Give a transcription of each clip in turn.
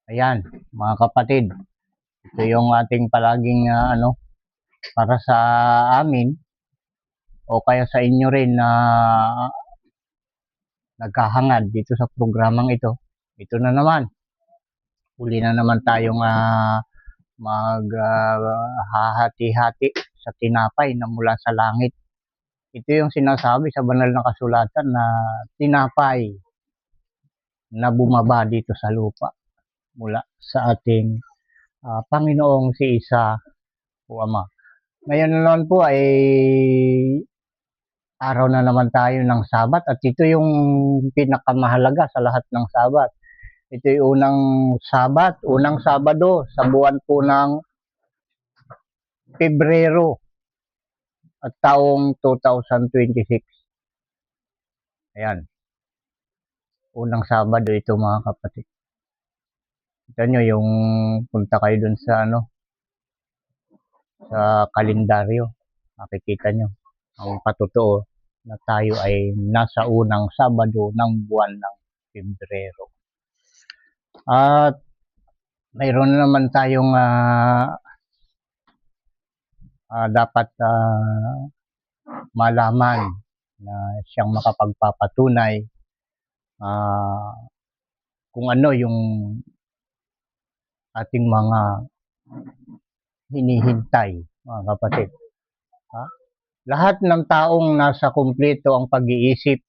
Ayan, mga kapatid, ito yung ating palaging para sa amin o kaya sa inyo rin na naghahangad dito sa programang ito. Ito na naman, uli na naman tayong maghahati-hati sa tinapay na mula sa langit. Ito yung sinasabi sa banal na kasulatan na tinapay na bumaba dito sa lupa mula sa ating Panginoong si Isa o Ama. Ngayon naman po ay araw na naman tayo ng Sabat at ito yung pinakamahalaga sa lahat ng Sabat. Ito yung unang Sabat, unang Sabado sa buwan po ng Pebrero at taong 2026. Ayan. Unang Sabado ito mga kapatid. Ito nyo yung punta kayo dun sa sa kalendaryo. Makikita nyo ang patotoo na tayo ay nasa unang Sabado ng buwan ng Pebrero. At mayroon naman tayong dapat malaman na siyang makapagpapatunay kung ano yung ating mga hinihintay, mga kapatid. Lahat ng taong nasa kumpleto ang pag-iisip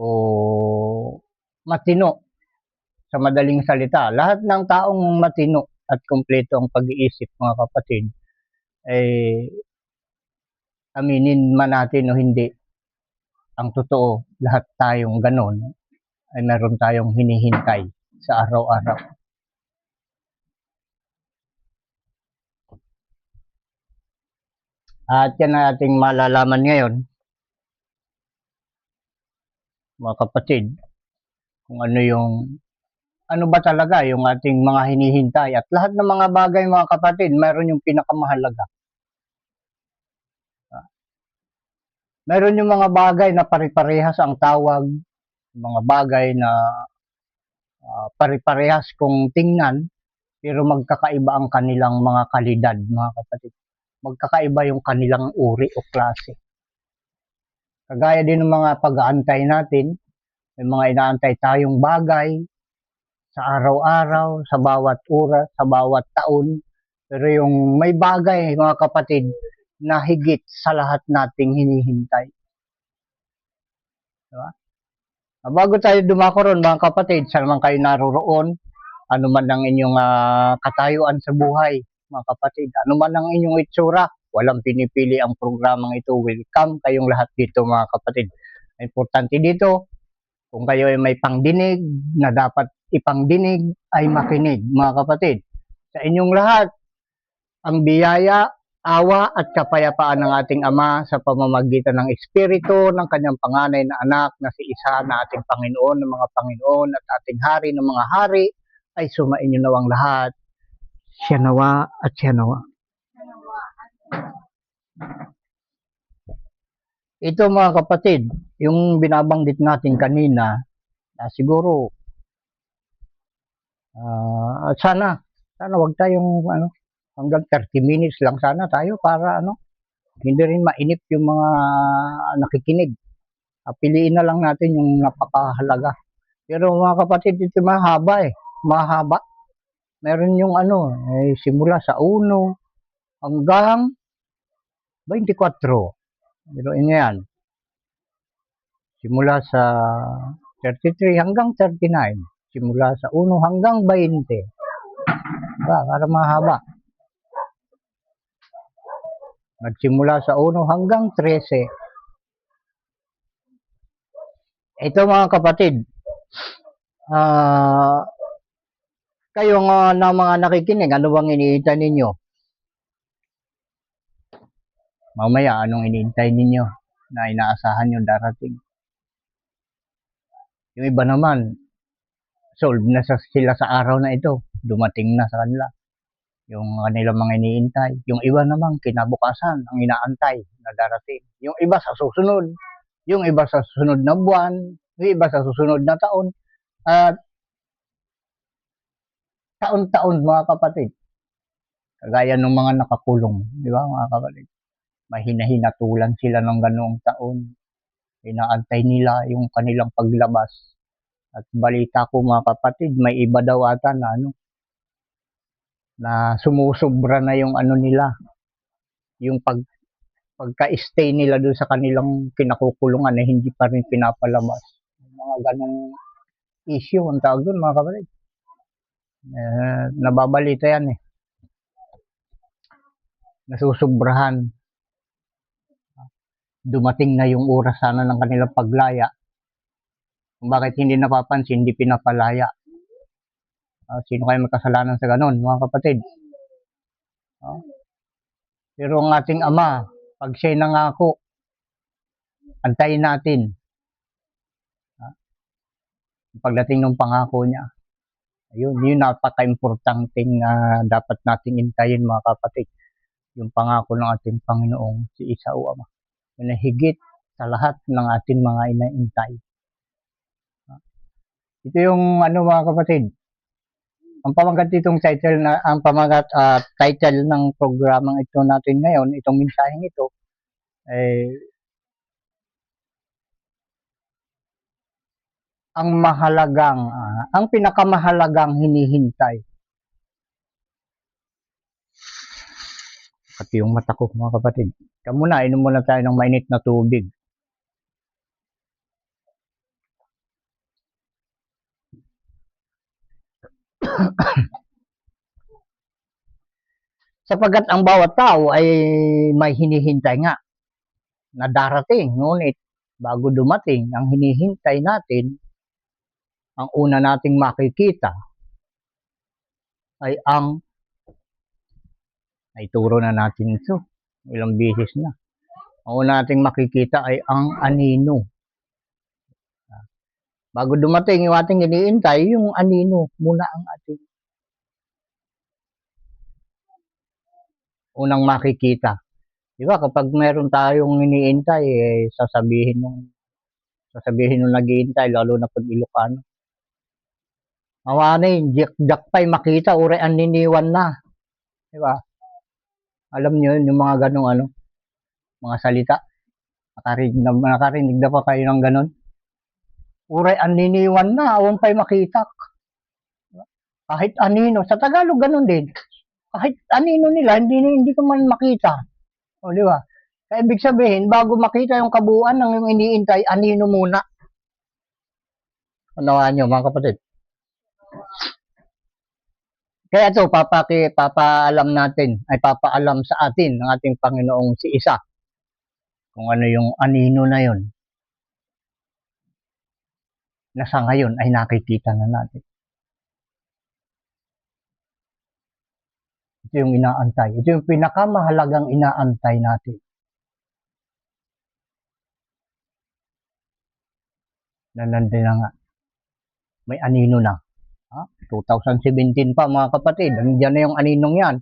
o matino, sa madaling salita, lahat ng taong matino at kumpleto ang pag-iisip, mga kapatid, ay aminin man natin o hindi, ang totoo, lahat tayong ganon ay meron tayong hinihintay sa araw-araw. At yan ang ating malalaman ngayon, mga kapatid, kung ano ba talaga yung ating mga hinihintay. At lahat ng mga bagay, mga kapatid, mayroon yung pinakamahalaga. Meron yung mga bagay na pare-parehas ang tawag, mga bagay na pare-parehas kung tingnan, pero magkakaiba ang kanilang mga kalidad, mga kapatid. Magkakaiba yung kanilang uri o klase. Kagaya din ng mga pag-aantay natin, may mga inaantay tayong bagay sa araw-araw, sa bawat oras, sa bawat taon. Pero yung may bagay, mga kapatid, na higit sa lahat nating hinihintay. Diba? Bago tayo dumako ron, mga kapatid, saan man kayo naroroon, ano man ang inyong katayuan sa buhay, mga kapatid, ano man ang inyong itsura, walang pinipili ang programang ito. Welcome kayong lahat dito, mga kapatid. Importante dito, kung kayo ay may pangdinig na dapat ipangdinig, ay makinig, mga kapatid. Sa inyong lahat, ang biyaya, awa at kapayapaan ng ating Ama sa pamamagitan ng Espiritu ng kanyang panganay na anak na si Isa na ating Panginoon ng mga Panginoon at ating Hari ng mga Hari ay sumainyo nawang lahat. Siya nawa at siya nawa. Ito mga kapatid, yung binabanggit natin kanina, siguro sana wag tayong hanggang 30 minutes lang sana tayo para hindi rin mainip yung mga nakikinig. Piliin na lang natin yung napakahalaga. Pero mga kapatid, ito mahaba mahaba. Meron yung simula sa 1 hanggang 24. Pero yan. Simula sa 33 hanggang 39. Simula sa 1 hanggang 20. Para mahaba. Nagsimula sa 1 hanggang 13. Ito mga kapatid, kayo na mga nakikinig, ano bang iniintay ninyo? Mamaya, anong iniintay ninyo na inaasahan nyo darating? Yung iba naman, solve na sila sa araw na ito. Dumating na sa kanila yung kanilang mga iniintay. Yung iba naman, kinabukasan, ang inaantay na darating. Yung iba sa susunod, yung iba sa susunod na buwan, yung iba sa susunod na taon. At taon-taon mga kapatid. Kagaya ng mga nakakulong, di ba mga kapatid? Mahina-hinatulan sila ng ganoong taon. Inaantay nila yung kanilang paglabas. At balita ko mga kapatid, may iba daw ata na na sumusubra na yung nila, yung pagka-stay nila doon sa kanilang kinakukulungan na hindi pa rin pinapalabas. Mga ganong issue ang tawag doon mga kapatid. Nababalita yan eh. Nasusubrahan. Dumating na yung oras sana ng kanilang paglaya. Kung bakit hindi napapansin, hindi pinapalaya. Sino kayo magkasalanan sa ganon, mga kapatid? Pero ang ating Ama, pag siya'y nangako, antayin natin. Pagdating ng pangako niya, ayun, yun napaka-importanting dapat nating intayin mga kapatid. Yung pangako ng ating Panginoong si Isa o Ama. Yun na higit sa lahat ng ating mga inaintay. Ito yung mga kapatid. Ang pamagat nitong title title ng programang ito natin ngayon, itong mensaheng ito, ang pinakamahalagang hinihintay. Pati yung mata ko mga kapatid. Kamu na, inom muna tayo ng mainit na tubig. Sapagkat ang bawat tao ay may hinihintay nga na darating. Ngunit bago dumating, ang hinihintay natin, ang una nating makikita ay ay turo na natin ito. Ilang beses na. Ang una nating makikita ay ang anino. Bago dumating yung ating hinihintay, yung anino muna ang ating unang makikita. Di ba? Kapag meron tayong hinihintay, sasabihin nung naghihintay, lalo na pag Ilocano. Awanin, jakpay makita, ure ang niniwan na. Di ba? Alam niyo yun, yung mga ganong mga salita. Nakarinig na pa kayo ng ganon. Ure ang niniwan na, awan pa'y makita. Kahit anino, sa Tagalog ganon din. Kahit anino nila, hindi ko man makita. O, di ba? Kaya ibig sabihin, bago makita yung kabuuan ng yung iniintay, anino muna. Unawaan nyo, mga kapatid. Kaya ito, papaalam sa atin ng ating Panginoong si Isa. Kung ano yung anino na yun. Na sa ngayon ay nakikita na natin. Ito yung inaantay. Ito yung pinakamahalagang inaantay natin. Na nandun na nga. May anino na. 2017 pa mga kapatid. Nandiyan na yung aninong yan.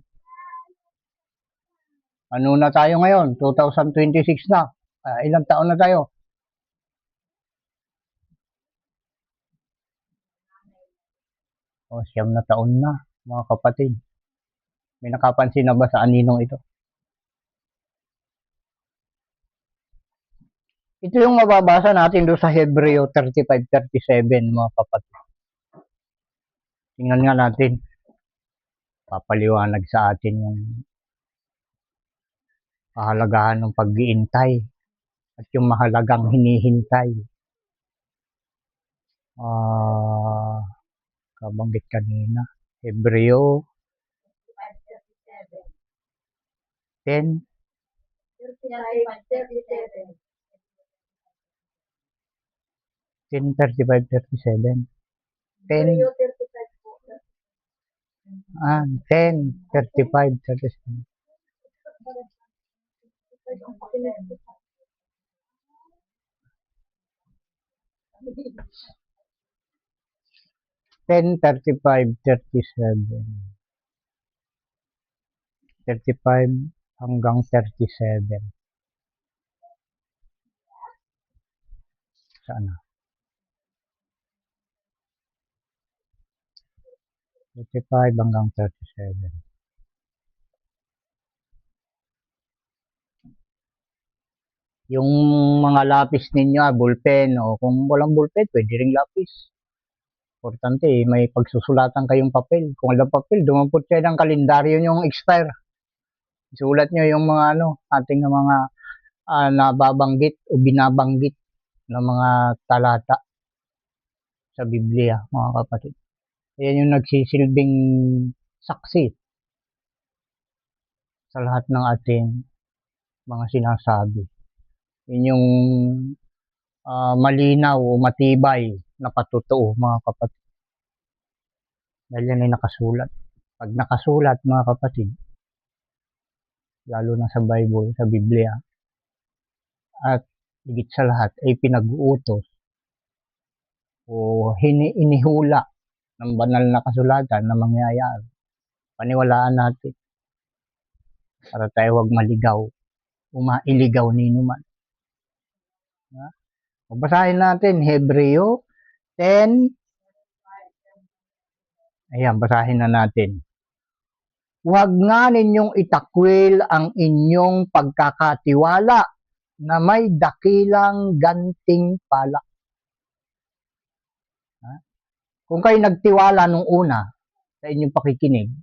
Ano na tayo ngayon? 2026 na. Ilang taon na tayo? Siyam na taon na mga kapatid. May nakapansin na ba sa aninong ito? Ito yung mababasa natin doon sa Hebreo 35:37 mga kapatid. Tingnan nga natin. Papaliwanag sa atin yung kahalagahan ng pag-iintay at yung mahalagang hinihintay. Kabanggit kanina. Hebreo 10. 10:35-37. 10:35-37. Ten 35 hanggang 37. Sana. 35 hanggang 37. Yung mga lapis ninyo, ballpen, o kung walang ballpen, pwede ring lapis. Importante, may pagsusulatan kayong papel. Kung walang papel, dumampot kayo ng kalendaryo yung expire. Isulat nyo yung mga ating mga nababanggit o binabanggit ng mga talata sa Biblia, mga kapatid. Yan yung nagsisilbing saksi sa lahat ng ating mga sinasabi. Yun yung malinaw o matibay na patotoo, mga kapatid. Dahil yan ay nakasulat. Pag nakasulat, mga kapatid, lalo na sa Bible, sa Biblia, at higit sa lahat ay pinag-uutos o inihula ng banal na kasulatan na mangyayari. Paniwalaan natin para tayo wag maligaw o mailigaw nino man. Basahin natin Hebreo 10. Ayan, basahin na natin. Huwag nga ninyong itakwil ang inyong pagkakatiwala na may dakilang gantimpala. Kung kayo nagtiwala nung una sa inyong pakikinig,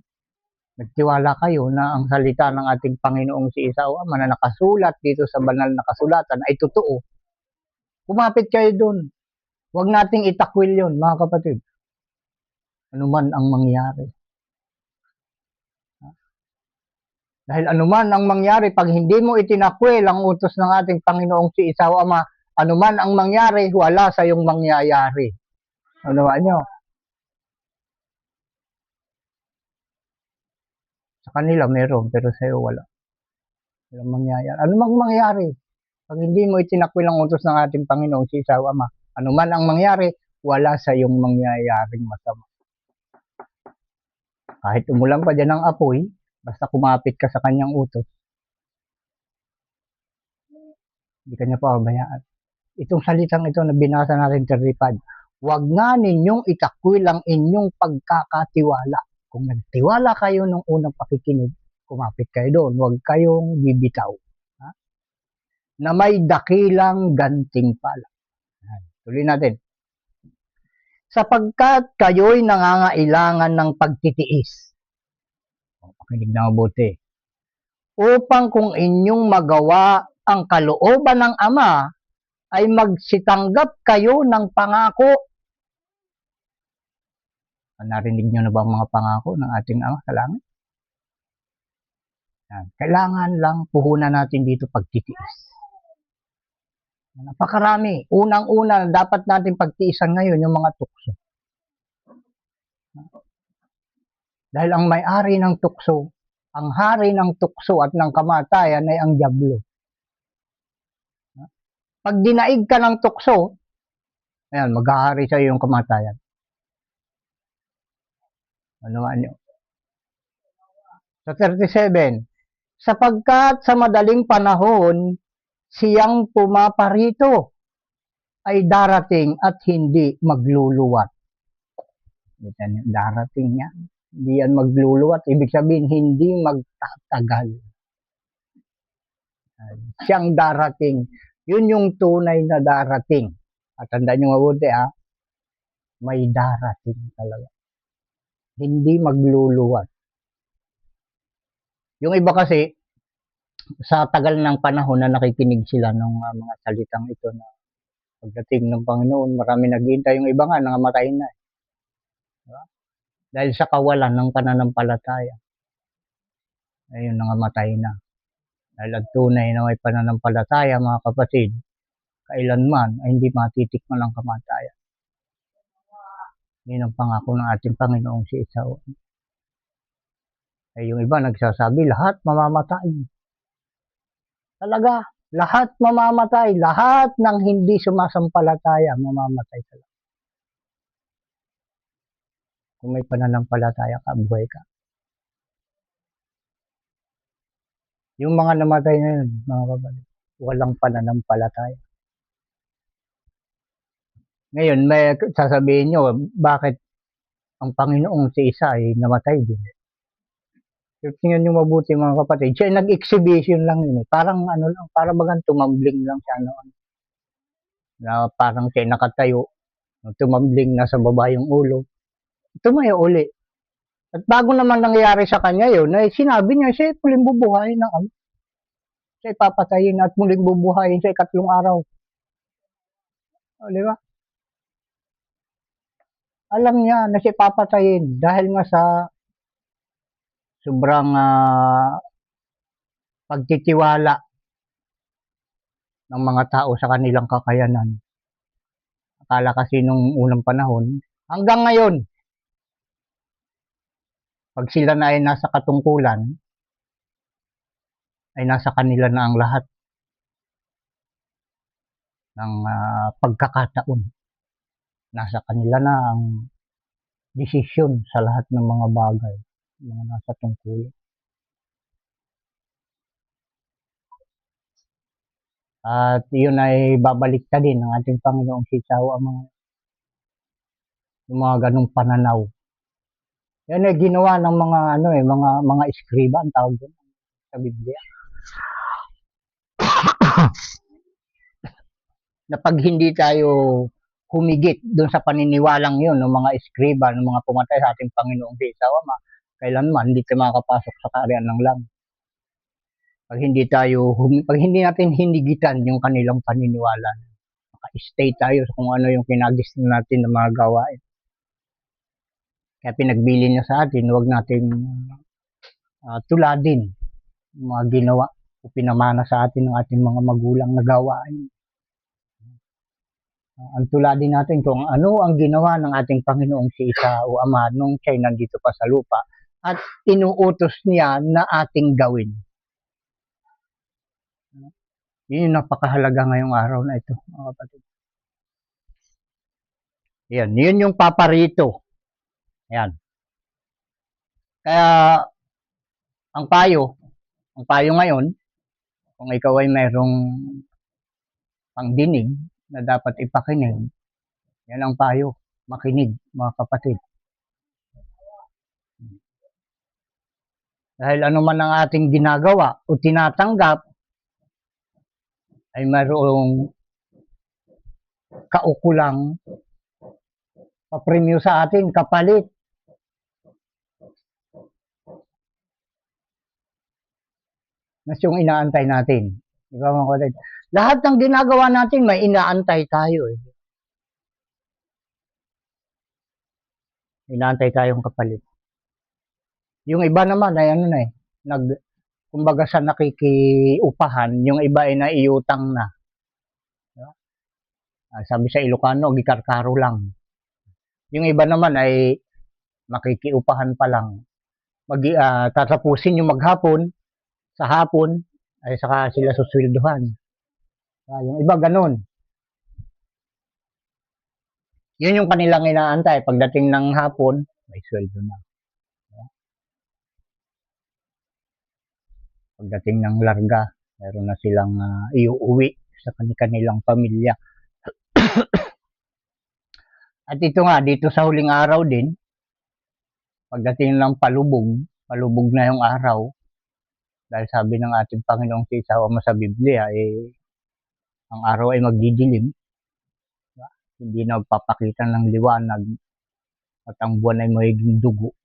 nagtiwala kayo na ang salita ng ating Panginoong si Isaw Ama na nakasulat dito sa banal na kasulatan ay totoo, kumapit kayo doon. Huwag nating itakwil yun, mga kapatid. Ano man ang mangyari. Dahil anuman ang mangyari, pag hindi mo itinakwil ang utos ng ating Panginoong si Isaw Ama, anuman ang mangyari, wala sa iyong mangyayari. Ano ba nyo? Sa kanila meron, pero sa iyo wala. Walang mangyayari. Anumang mangyari, pag hindi mo itinakwil ang utos ng ating Panginoong si Isaw Ama, anuman ang mangyari, wala sa iyong mangyayaring masama. Kahit umulan pa dyan ng apoy, basta kumapit ka sa kanyang utos, hindi ka niya pababayaan. Itong salitang ito na binasa natin 35, huwag nga ninyong itakwil ang inyong pagkakatiwala. Kung nagtiwala kayo nung unang pakikinig, kumapit kayo doon. Huwag kayong bibitaw. Na may dakilang gantimpala. Tuloy natin. Sapagkat kayo'y nangangailangan ng pagtitiis. Pakinig na mabuti. Upang kung inyong magawa ang kalooban ng Ama, ay magsitanggap kayo ng pangako. Narinig nyo na ba ang mga pangako ng ating Ama sa langit? Kailangan lang puhunan natin dito pagtitiis. Napakarami. Unang-una, dapat natin pagtiisan ngayon yung mga tukso. Dahil ang may-ari ng tukso, ang hari ng tukso at ng kamatayan ay ang dyablo. Pag dinaig ka ng tukso, ayan, maghahari sa iyo yung kamatayan. Ano nyo? Sa 37, sapagkat sa madaling panahon, siyang pumaparito ay darating at hindi magluluwat. Darating yan. Hindi yan magluluwat. Ibig sabihin, hindi magtatagal. Siyang darating. Yun yung tunay na darating. At tandaan nyo mabuti may darating talaga. Hindi magluluwat. Yung iba kasi, sa tagal ng panahon na nakikinig sila ng mga salitang ito na pagdating ng Panginoon, marami naghihintay. Yung iba nga, nangamatay na. Diba? Dahil sa kawalan ng pananampalataya. Ayun, nangamatay na. Dahil ang tunay na may pananampalataya, mga kapatid, kailanman ay hindi matitikman ng kamatayan. Yun ang pangako ng ating Panginoong si Isaw. Ay yung iba nagsasabi, lahat mamamatay. Talaga, lahat mamamatay. Lahat ng hindi sumasampalataya, mamamatay talaga. Kung may pananampalataya ka, buhay ka. Yung mga namatay na yun, mga kapatid, walang pananampalataya. Ngayon, may sasabihin nyo, bakit ang Panginoong si isa ay namatay din. So, tingnan nyo mabuti mga kapatid, siya nag-exhibition lang yun. Parang ano lang, parang bagang tumambling lang siya noon. Na parang siya nakatayo, tumambling na sa baba yung ulo. Tumayo uli. At bago naman nangyayari sa kanya yun, ay sinabi niya siya muling bubuhayin ng Ama. Siya papatayin at muling bubuhayin sa ikatlong araw. O, di ba? Alam niya na siya papatayin dahil nga sa sobrang pagtitiwala ng mga tao sa kanilang kakayanan. Akala kasi nung unang panahon, hanggang ngayon, pag sila na ay nasa katungkulan, ay nasa kanila na ang lahat ng pagkakataon. Nasa kanila na ang desisyon sa lahat ng mga bagay, mga nasa tungkulin. At yun ay babalik ka din ng ating Panginoong si Yahweh ang mga ganong pananaw. Yan ay ginawa ng mga mga eskriba ang tawag doon sa Biblia. Na pag hindi tayo humigit doon sa paniniwalang yun ng mga eskriba, ng mga pumatay sa ating Panginoong si Yahweh, kailanman hindi tayo makakapasok sa kaharian ng langit. Pag hindi natin hinigitan yung kanilang paniniwala, maka-stay tayo sa kung ano yung kinagis natin ng mga gawain. Kaya pinagbili niya sa atin, huwag natin tuladin yung mga ginawa o pinamana sa atin ng ating mga magulang na gawain. Ang tuladin natin kung ano ang ginawa ng ating Panginoong si Isa o Ama nung siya'y nandito pa sa lupa at inuutos niya na ating gawin. Yun yung napakahalaga ngayong araw na ito, mga kapatid. Yan, yun yung paparito. Yan. Kaya, ang payo ngayon, kung ikaw ay mayroong pangdinig na dapat ipakinig, yan ang payo. Makinig, mga kapatid. Dahil ano man ang ating ginagawa o tinatanggap, ay mayroong kaukulang papremyo sa atin, kapalit. Mas yung inaantay natin. Di ba mga kapatid? Lahat ng ginagawa natin, may inaantay tayo. Inaantay tayong kapalit. Yung iba naman ay kumbaga sa nakikiupahan, yung iba ay naiutang na. Diba? Sabi sa Ilocano, gikarkaro lang. Yung iba naman ay makikiupahan pa lang. Tatapusin yung maghapon, sa hapon, ay saka sila susweldohan. Yung iba ganun. Yun yung kanilang inaantay. Pagdating ng hapon, may sweldo na. Pagdating ng larga, meron na silang iuwi sa kanilang pamilya. At ito nga, dito sa huling araw din, pagdating ng palubog na yung araw, dahil sabi ng ating Panginoong si Yahweh sa Biblia, ang araw ay magdidilim, hindi na magpapakita ng liwanag, at ang buwan ay magiging dugo.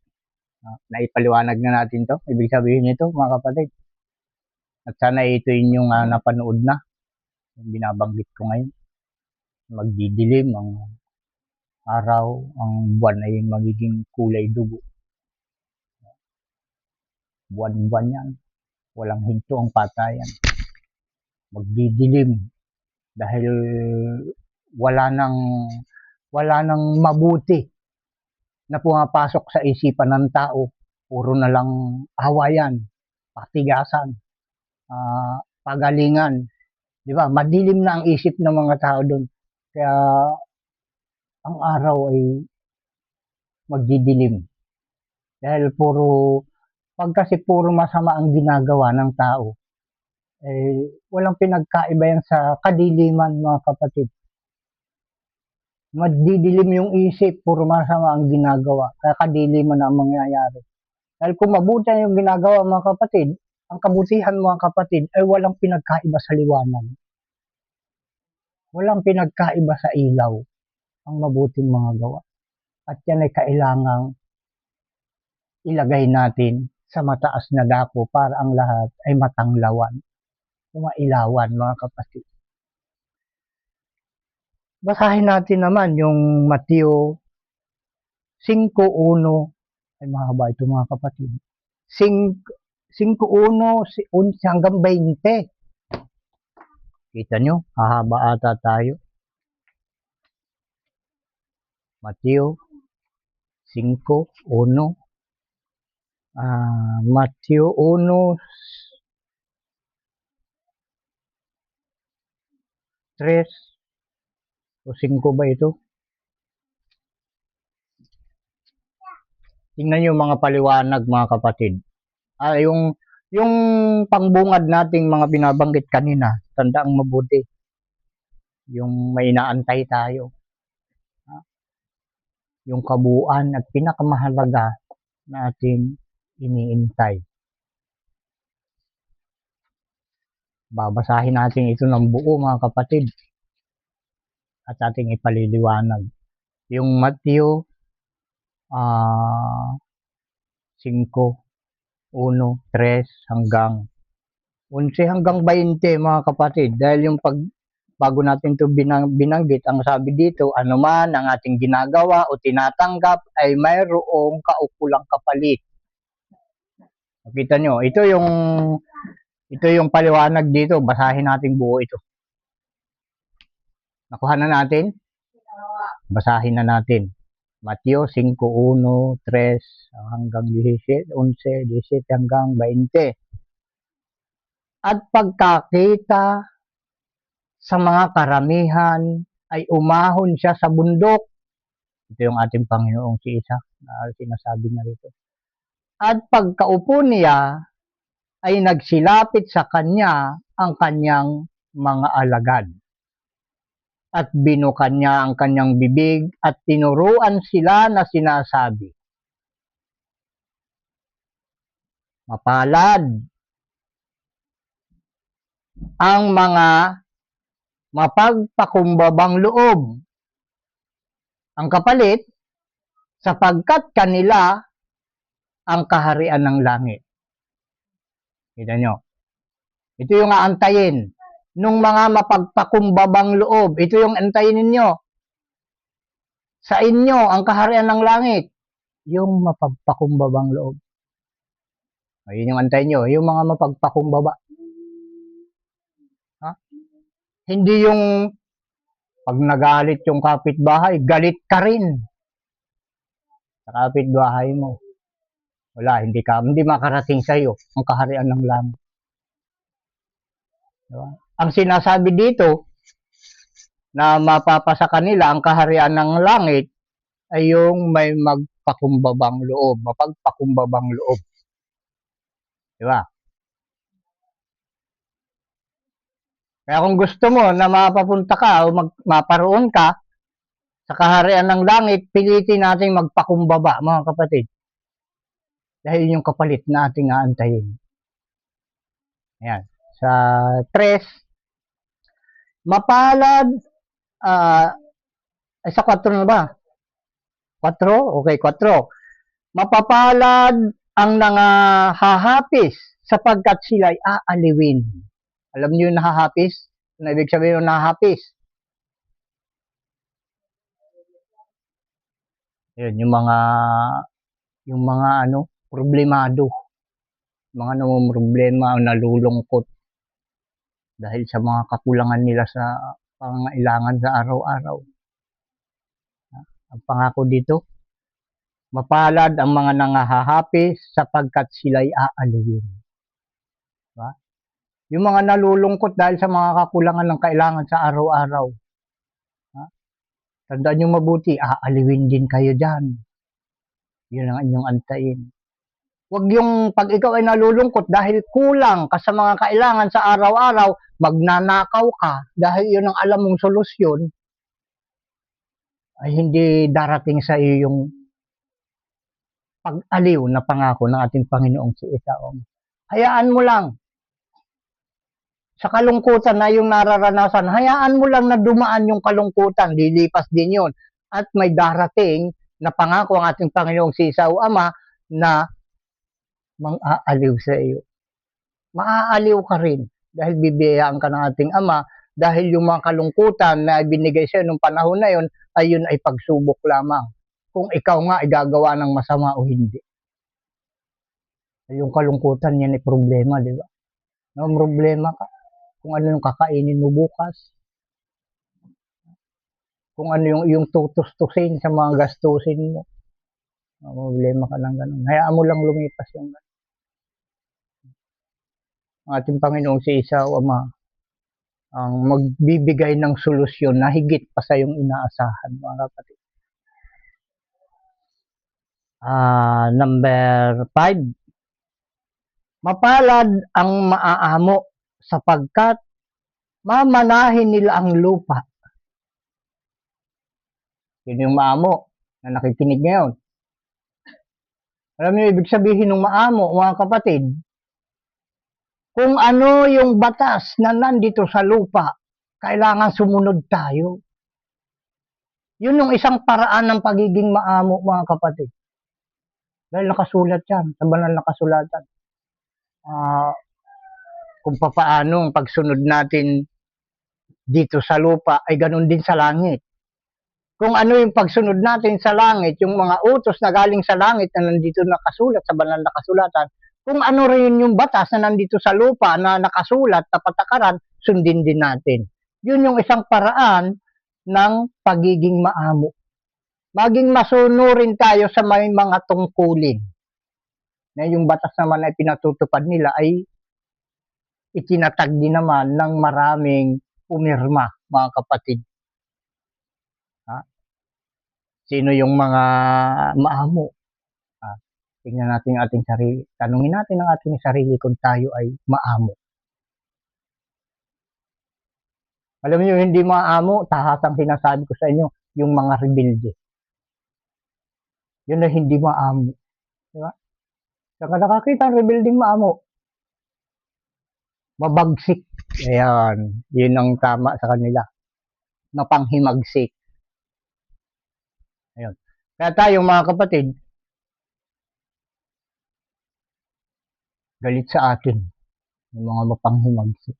Naipaliwanag na natin to. Ibig sabihin nito, mga kapatid. At sana ito yung napanood na, yung binabanggit ko ngayon. Magdidilim ang araw, ang buwan ay magiging kulay dugo. Buwan-buwan yan. Walang hinto ang patayan. Magdidilim dahil wala nang mabuti na pumapasok sa isipan ng tao. Puro na lang awayan, patigasan, pagalingan. Di ba? Madilim na ang isip ng mga tao doon. Kaya ang araw ay magdidilim. Dahil pag kasi puro masama ang ginagawa ng tao, walang pinagkaiba yan sa kadiliman, mga kapatid. Madidilim yung isip, puro masama ang ginagawa, kaya kadiliman na ang mangyayari. Dahil kung mabuti yung ginagawa mga kapatid, ang kabutihan mga kapatid ay walang pinagkaiba sa liwanag. Walang pinagkaiba sa ilaw ang mabuting mga gawa. At yan ay kailangang ilagay natin sa mataas na dako para ang lahat ay matanglawan, mailawan mga kapatid. Basahin natin naman yung Mateo 5:1. Ay mahaba ito mga kapatid. 5:1 hanggang 20. Kita nyo, hahaba ata tayo. Mateo 5:1. Mateo 1:3 o 5 ba ito? Tingnan nyo mga paliwanag mga kapatid. Yung pangbungad nating mga binabanggit kanina, tandaang mabuti. Yung may inaantay tayo. Yung kabuuan at pinakamahalaga na ating iniintay. Babasahin natin ito ng buo mga kapatid at ating ipaliliwanag. Yung Mateo 5:1-3 hanggang 11 hanggang 20 mga kapatid. Dahil yung bago natin ito binanggit, ang sabi dito, anuman ang ating ginagawa o tinatanggap ay mayroong kaukulang kapalit. Nakita nyo, ito yung paliwanag dito. Basahin natin buo ito. Nakuha na natin? Basahin na natin. Mateo 5:1-3 hanggang 11, 17 hanggang 20. At pagkakita sa mga karamihan ay umahon siya sa bundok. Ito yung ating Panginoong si Isa na sinasabi niya rito. At pagkaupo niya ay nagsilapit sa kanya ang kanyang mga alagad. At binukan niya ang kanyang bibig at tinuruan sila na sinasabi, mapalad ang mga mapagpakumbabang loob, ang kapalit, sapagkat kanila ang kaharian ng langit. Kita nyo? Ito yung aantayin nung mga mapagpakumbabang loob. Ito yung antayin ninyo. Sa inyo ang kaharian ng langit. Yung mapagpakumbabang loob. Ayun yung antayin nyo. Yung mga mapagpakumbaba. Ha? Hindi yung pag nagalit yung kapitbahay, galit ka rin sa kapitbahay mo. Wala, hindi makarating sa iyo ang kaharian ng langit. Diba? Ang sinasabi dito na mapapasa kanila ang kaharian ng langit ay yung may magpakumbabang loob, mapagpakumbabang loob. Diba? Kaya kung gusto mo na mapapunta ka o maparoon ka sa kaharian ng langit, pilitin nating magpakumbaba, mga kapatid. Dahil yung kapalit na ating aantayin. Ayan. Sa 3, mapalad, sa 4 na ba? 4? Okay, 4. Mapapalad ang nangahahapis sapagkat sila'y aaliwin. Alam niyo yung nahahapis? Ano ibig sabihin yung nahahapis? Yun, yung mga problemado. Mga problema o nalulungkot dahil sa mga kakulangan nila sa pangangailangan sa araw-araw. Ang pangako dito, mapalad ang mga nangahahapis sapagkat sila'y aaliwin. Diba? Yung mga nalulungkot dahil sa mga kakulangan ng kailangan sa araw-araw. Tandaan nyo mabuti, aaliwin din kayo dyan. Yun ang inyong antayin. Huwag yung pag ikaw ay nalulungkot dahil kulang ka sa mga kailangan sa araw-araw, magnanakaw ka dahil yun ang alam mong solusyon. ay hindi darating sa iyo yung pag-aliw na pangako ng ating Panginoong si Isaw. Hayaan mo lang, sa kalungkutan na yung nararanasan, hayaan mo lang na dumaan yung kalungkutan, lilipas din yun. At may darating na pangako ang ating Panginoong si Isaw Ama na mang-aaliw sa iyo. Maaaliw ka rin dahil bibiyayaan ka ng ating Ama dahil yung mga kalungkutan na binigay sa iyo nung panahon na yun ay pagsubok lamang. Kung ikaw nga ay gagawa ng masama o hindi. Yung kalungkutan yan ay problema, di ba? No, problema ka. Kung ano yung kakainin mo bukas. Kung ano yung iyong tutustusin sa mga gastusin mo. Problema ka lang ganun. Hayaan mo lang lumipas yung ganun. Ang ating Panginoong si Isaw Ama ang magbibigay ng solusyon na higit pa sa yung inaasahan, mga kapatid. Number 5. Mapalad ang maaamo sapagkat mamanahin nila ang lupa. Yun yung maamo na nakikinig ngayon. Alam niyo, ibig sabihin ng maamo, mga kapatid, kung ano yung batas na nandito sa lupa, kailangan sumunod tayo. Yun yung isang paraan ng pagiging maamo, mga kapatid. Dahil nakasulat yan, sa banal na kasulatan. Kung papaano ang pagsunod natin dito sa lupa ay ganun din sa langit. Kung ano yung pagsunod natin sa langit, yung mga utos na galing sa langit na nandito nakasulat sa banal na kasulatan, kung ano rin yung batas na nandito sa lupa na nakasulat na patakaran, sundin din natin. Yun yung isang paraan ng pagiging maamo. Maging masunurin tayo sa may mga tungkulin. Na yung batas naman ay pinatutupad nila ay itinatag din naman ng maraming pumirma, mga kapatid. Sino yung mga maamo? Tingnan natin ang ating sarili. Tanungin natin ang ating sarili kung tayo ay maamo. Alam niyo, hindi maamo, tahasang sinasabi ko sa inyo, yung mga rebelde. Yun na hindi maamo. Diba? Saka nakakita ang rebelding maamo. Mabagsik. Ayan. Yun ang tama sa kanila. Mapanghimagsik. Ayun. Kaya tayo mga kapatid, galit sa atin yung mga mapanghimagsik.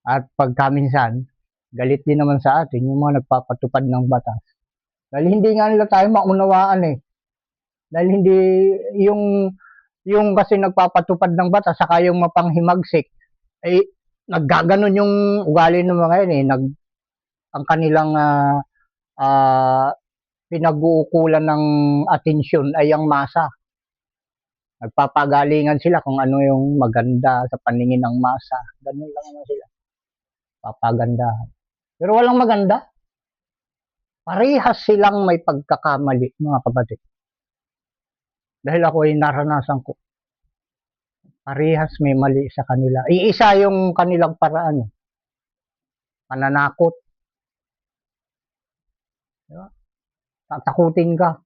At pagkaminsan, galit din naman sa atin yung mga nagpapatupad ng batas. Dahil hindi nga nila tayo maunawaan eh. Dahil hindi yung kasi nagpapatupad ng batas saka yung mapanghimagsik ay naggaganon yung ugali ng mga yun eh. Ang kanilang pinag-uukulan ng atensyon ay ang masa. Nagpapagalingan sila kung ano yung maganda sa paningin ng masa. Ganun lang naman sila. Papagandahan. Pero walang maganda. Parehas silang may pagkakamali, mga kapatid. Dahil ako ay naranasan ko. Parehas may mali sa kanila. Iisa yung kanilang paraan. Pananakot. Diba? Tatakutin ka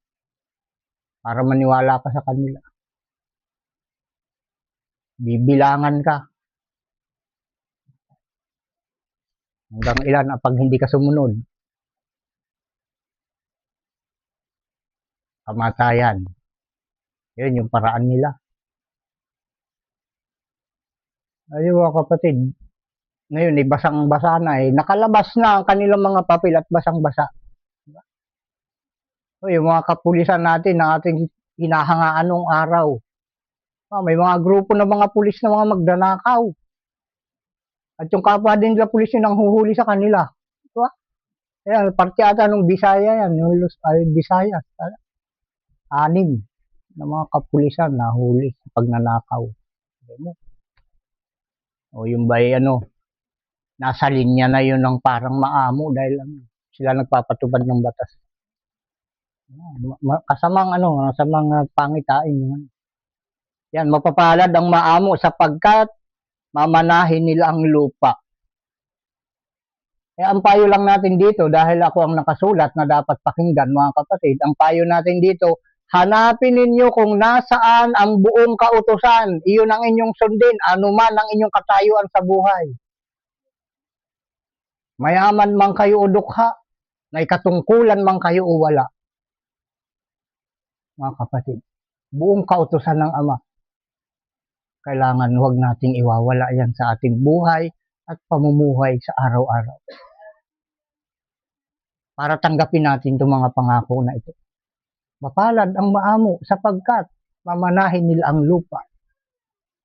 para maniwala ka sa kanila. Bibilangan ka. Hanggang ilan pag hindi ka sumunod. Kamatayan. Yun yung paraan nila. Ayun mga kapatid. Ngayon, basang-basa na eh. Nakalabas na ang kanilang mga papel at basang-basa. Diba? So, yung mga kapulisan natin na ating hinahangaan nung araw. May mga grupo na mga pulis na mga magdanakaw. At yung kapwa din nila pulis yung nanghuhuli sa kanila. Diba? Ayan, parte ata nung Bisaya yan. Yung Bisaya. 6 na mga kapulisan na huli sa pagnanakaw. O yung ba nasa linya na yun ng parang maamo dahil sila nagpapatupad ng batas. Kasamang pangitain. Yan, mapapalad ang maamo sapagkat mamanahin nila ang lupa. Ang payo lang natin dito, dahil ako ang nakasulat na dapat pakinggan mga kapatid, ang payo natin dito, hanapin ninyo kung nasaan ang buong kautusan. Iyon ang inyong sundin, anuman ang inyong katayuan sa buhay. Mayaman man kayo o dukha, may katungkulan man kayo o wala. Mga kapatid, buong kautusan ng Ama, kailangan huwag nating iwawala yan sa ating buhay at pamumuhay sa araw-araw. Para tanggapin natin itong mga pangako na ito. Mapalad ang maamo sapagkat mamanahin nila ang lupa.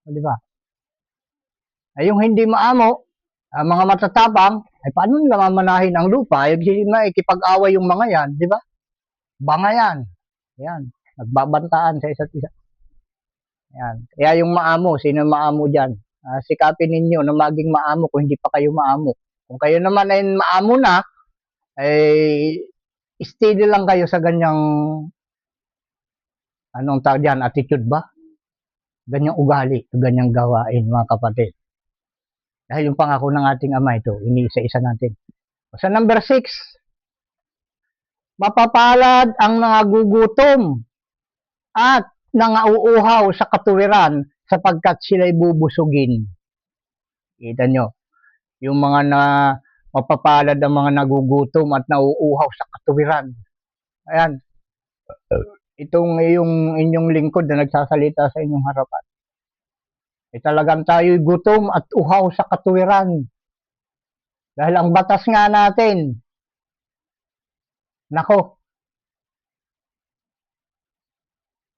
Di ba? Ay yung hindi maamo, mga matatapang, ay paano nila mamanahin ang lupa? Ay ikipag-away yung mga yan, di ba? Bangayan. Yan. Nagbabantaan sa isa't isa. Yan. Kaya yung maamo, sino maamo dyan? Sikapin ninyo na maging maamo kung hindi pa kayo maamo. Kung kayo naman ay maamo na, ay steady lang kayo sa ganyang anong tawag dyan, attitude ba? Ganyang ugali, ganyang gawain mga kapatid. Dahil yung pangako ng ating Ama ito, iniisa-isa natin. Sa number 6, mapapalad ang nangagugutom at nangauuhaw sa katuwiran sapagkat sila'y bubusugin. Kita nyo, yung mga mapapalad ang mga nagugutom at nauuhaw sa katuwiran. Ayan. Itong inyong lingkod na nagsasalita sa inyong harapan. Talagang tayo'y gutom at uhaw sa katuwiran. Dahil ang batas nga natin, nako,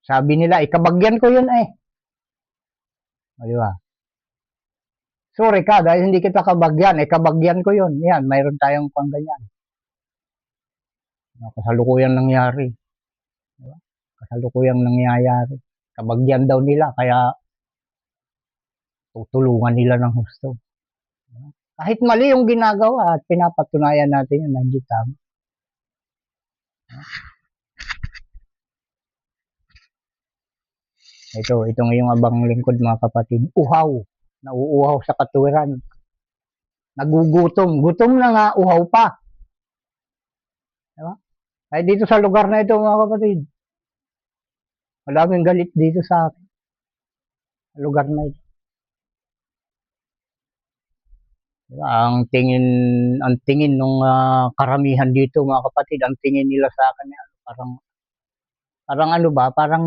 sabi nila, ikabagyan ko yun eh. O, di ba? Sorry ka, dahil hindi kita kabagyan, kabagyan ko yun. Yan, mayroon tayong pangganyan. Kasalukuyang nangyari. Diba? Kasalukuyang nangyayari. Kabagyan daw nila, kaya tutulungan nila ng husto. Diba? Kahit mali yung ginagawa at pinapatunayan natin yun na hindi tama. Itong iyong abang lingkod mga kapatid, uhaw, nauuhaw sa katuwiran. Nagugutom, gutom na nga, uhaw pa. Diba? Ay dito sa lugar na ito mga kapatid, maraming galit dito sa akin. Lugar na ito. Diba? Ang tingin ng karamihan dito mga kapatid, ang tingin nila sa akin, parang ano ba, parang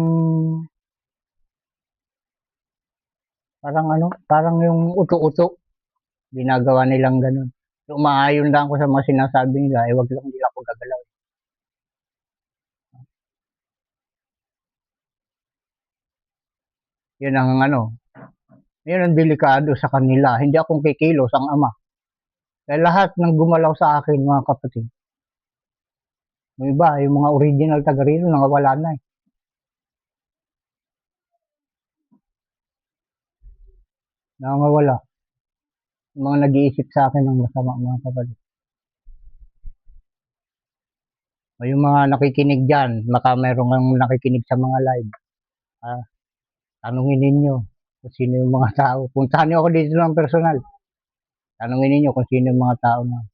yung uto-uto. Ginagawa nilang ganun. Umaayon lang ako sa mga sinasabi nila, wag lang nila ako gagalaw. Yun ang delikado sa kanila. Hindi akong kikilos ang Ama. Dahil lahat ng gumalaw sa akin, mga kapatid. Yung iba, yung mga original taga rito, wala na eh. Nangawala. Yung mga nag-iisip sa akin ng masama, mga kapatid. O yung mga nakikinig dyan, baka mayroong nakikinig sa mga live. Tanungin ninyo kung sino yung mga tao. Puntahan niyo ako dito ng personal. Tanungin ninyo kung sino yung mga tao na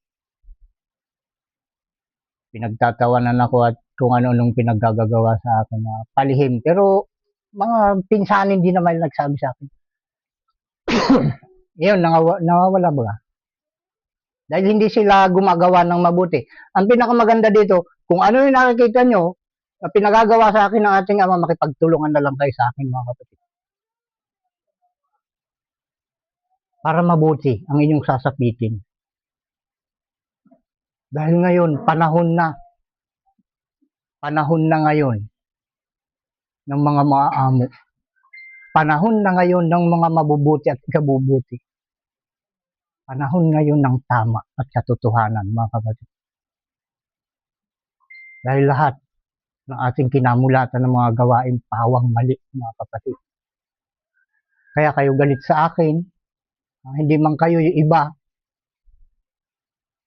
pinagtatawanan ako at kung ano-anong pinaggagawa sa akin na palihim. Pero mga pinsanin din naman nagsabi sa akin. Yun, nawawala ba? Dahil hindi sila gumagawa ng mabuti. Ang pinakamaganda dito, kung ano yung nakikita nyo, na pinagagawa sa akin ng ating Ama, makipagtulungan na lang kayo sa akin mga kapatid. Para mabuti ang inyong sasapitin. Dahil ngayon, panahon na ngayon ng mga maaamo. Panahon na ngayon ng mga mabubuti at ikabubuti. Panahon ngayon ng tama at katotohanan, mga kapatid. Dahil lahat ng ating kinamulatan ng mga gawain pawang mali, mga kapatid. Kaya kayo galit sa akin, hindi man kayo yung iba,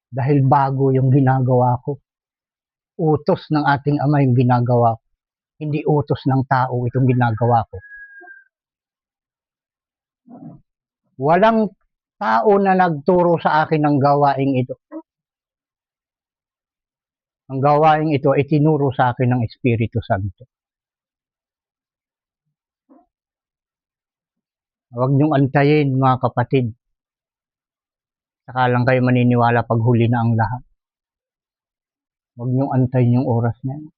dahil bago yung ginagawa ko. Utos ng ating Ama yung ginagawa ko. Hindi utos ng tao itong ginagawa ko. Walang tao na nagturo sa akin ng gawaing ito. Ang gawaing ito ay tinuro sa akin ng Espiritu Santo. Huwag niyong antayin, mga kapatid. Saka lang kayo maniniwala pag huli na ang lahat. Huwag niyong antayin yung oras na yan.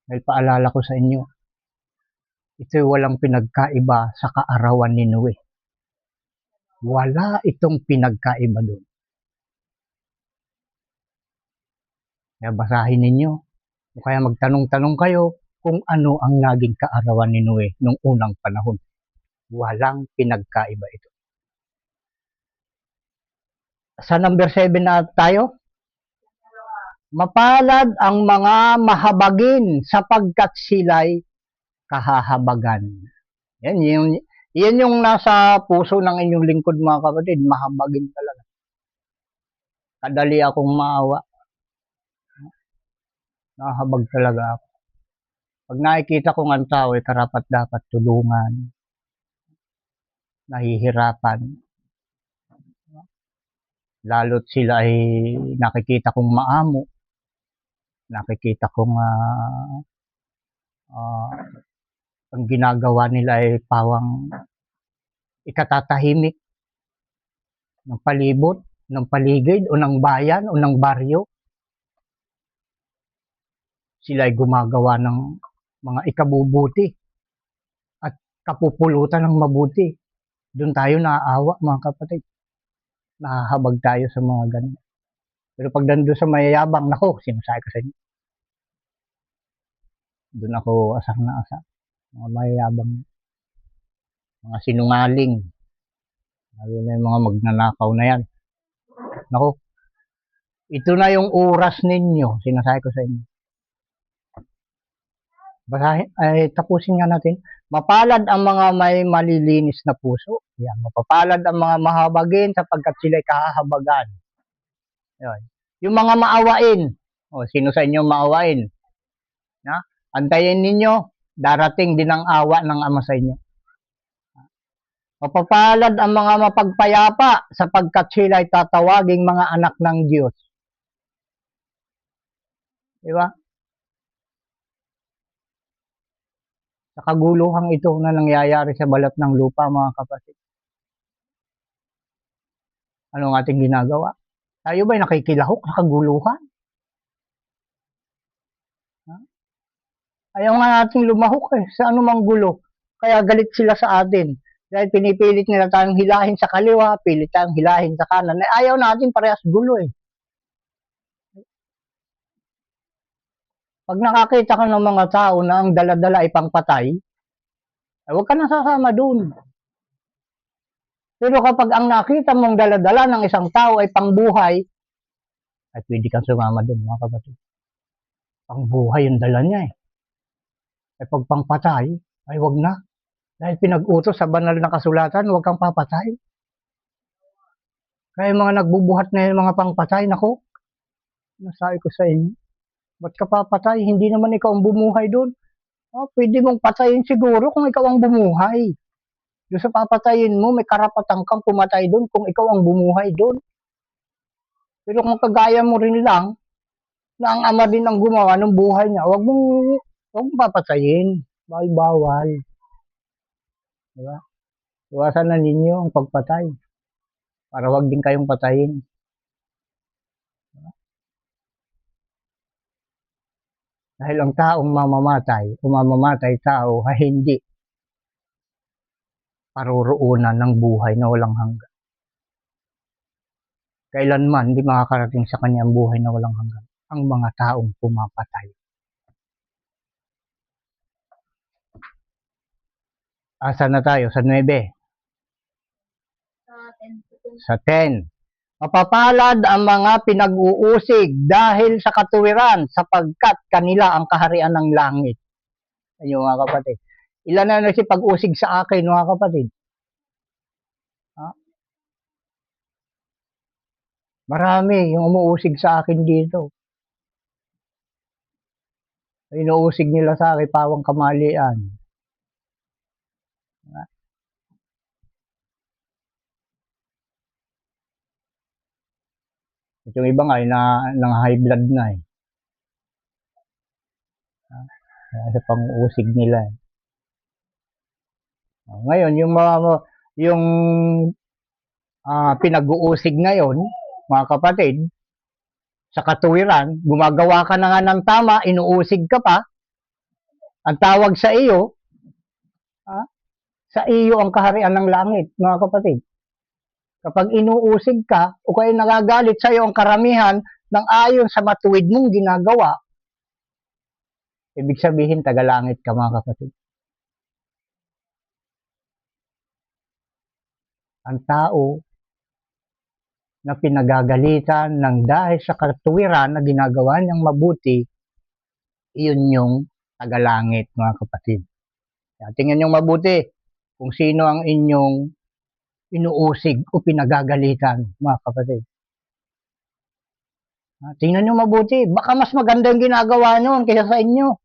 Dahil paalala ko sa inyo, ito'y walang pinagkaiba sa kaarawan ni Noe. Wala itong pinagkaiba doon. Kaya basahin ninyo. O kaya magtanong-tanong kayo kung ano ang naging kaarawan ni Noe nung unang panahon. Walang pinagkaiba ito. Sa number 7 na tayo. Mapalad ang mga mahabagin sapagkat sila'y kahahabagan. Yan yung nasa puso ng inyong lingkod, mga kapatid. Mahabagin talaga. Kadali akong maawa. Nahabag talaga ako. Pag nakikita kong ang tao ay karapat dapat tulungan, nahihirapan, lalo't sila ay nakikita kong maamo, nakikita kong ang ginagawa nila ay pawang ikatatahimik ng palibot, ng paligid, o ng bayan, o ng baryo. Sila ay gumagawa ng mga ikabubuti at kapupulutan ng mabuti. Doon tayo naaawa, mga kapatid. Nahahabag tayo sa mga ganun. Pero pag nandun sa mayayabang, nako, sinasabi ko sa inyo. Doon ako asang na asa. Mga mayayabang, mga sinungaling, lalo na yung mga magnanakaw na yan. Nako, ito na yung oras ninyo, sinasabi ko sa inyo. Basahin, ay tapusin nga natin. Mapalad ang mga may malilinis na puso. Yan, mapapalad ang mga mahabagin sapagkat sila'y kahahabagan. Yan. Yung mga maawain. O, sino sa inyo maawain? Na? Antayin ninyo, darating din ang awa ng Ama sa inyo. Mapapalad ang mga mapagpayapa sapagkat sila'y tatawaging mga anak ng Diyos. Di ba? Sa kaguluhang ito na nangyayari sa balat ng lupa, mga kapatid. Ano ang ating ginagawa? Tayo ba'y nakikilahok sa kaguluhan? Ayaw nga nating lumahok sa anumang gulo. Kaya galit sila sa atin. Dahil pinipilit nila tayong hilahin sa kaliwa, pilit tayong hilahin sa kanan. Ayaw natin parehas gulo Pag nakakita ka ng mga tao na ang dala-dala ay pangpatay, huwag ka na sasama dun. Pero kapag ang nakita mong dala-dala ng isang tao ay pangbuhay, ay pwede kang sumama dun, mga kapatid. Pangbuhay yung dala niya Ay pag pangpatay, ay wag na. Dahil pinag-utos sa banal na kasulatan, huwag kang papatay. Kaya mga nagbubuhat na yung mga pangpatay, nako, nasabi ko sa inyo, ba't ka papatay? Hindi naman ikaw ang bumuhay doon. Pwede mong patayin siguro kung ikaw ang bumuhay. Doon sa papatayin mo, may karapatan kang pumatay doon kung ikaw ang bumuhay doon. Pero kung kagaya mo rin lang, na ang Ama din ang gumawa ng buhay niya, huwag mong papatayin. Bawal. Diba? Iwasan na ninyo ang pagpatay. Para wag din kayong patayin. Dahil ang taong mamamatay tao ay hindi paruroonan ng buhay na walang hanggan. Kailanman hindi makakarating sa kanya ang buhay na walang hanggan. Ang mga taong pumapatay. Asa na tayo? Sa 9? Sa 10. Mapapalad ang mga pinag-uusig dahil sa katuwiran sapagkat kanila ang kaharian ng langit. Ayun, mga kapatid. Ilan na nagsipag-usig sa akin, mga kapatid? Marami yung umuusig sa akin dito. Inuusig nila sa akin pawang kamalian. Yung iba nga, nang high blood na eh. Sa pang-uusig nila eh. Ngayon, yung pinag-uusig ngayon, mga kapatid, sa katuwiran, gumagawa ka na nga ng tama, inuusig ka pa, ang tawag sa iyo, sa iyo ang kaharian ng langit, mga kapatid. Kapag inuusig ka, o kaya nagagalit sa iyo ang karamihan ng ayon sa matuwid mong ginagawa, ibig sabihin, tagalangit ka, mga kapatid. Ang tao na pinagagalitan ng dahil sa katuwiran na ginagawa niyang mabuti, iyon yung tagalangit, mga kapatid. Tingnan niyong mabuti kung sino ang inyong inuusig o pinagagalitan, mga kapatid. Tingnan niyo mabuti, baka mas maganda yung ginagawa niyo kaysa sa inyo.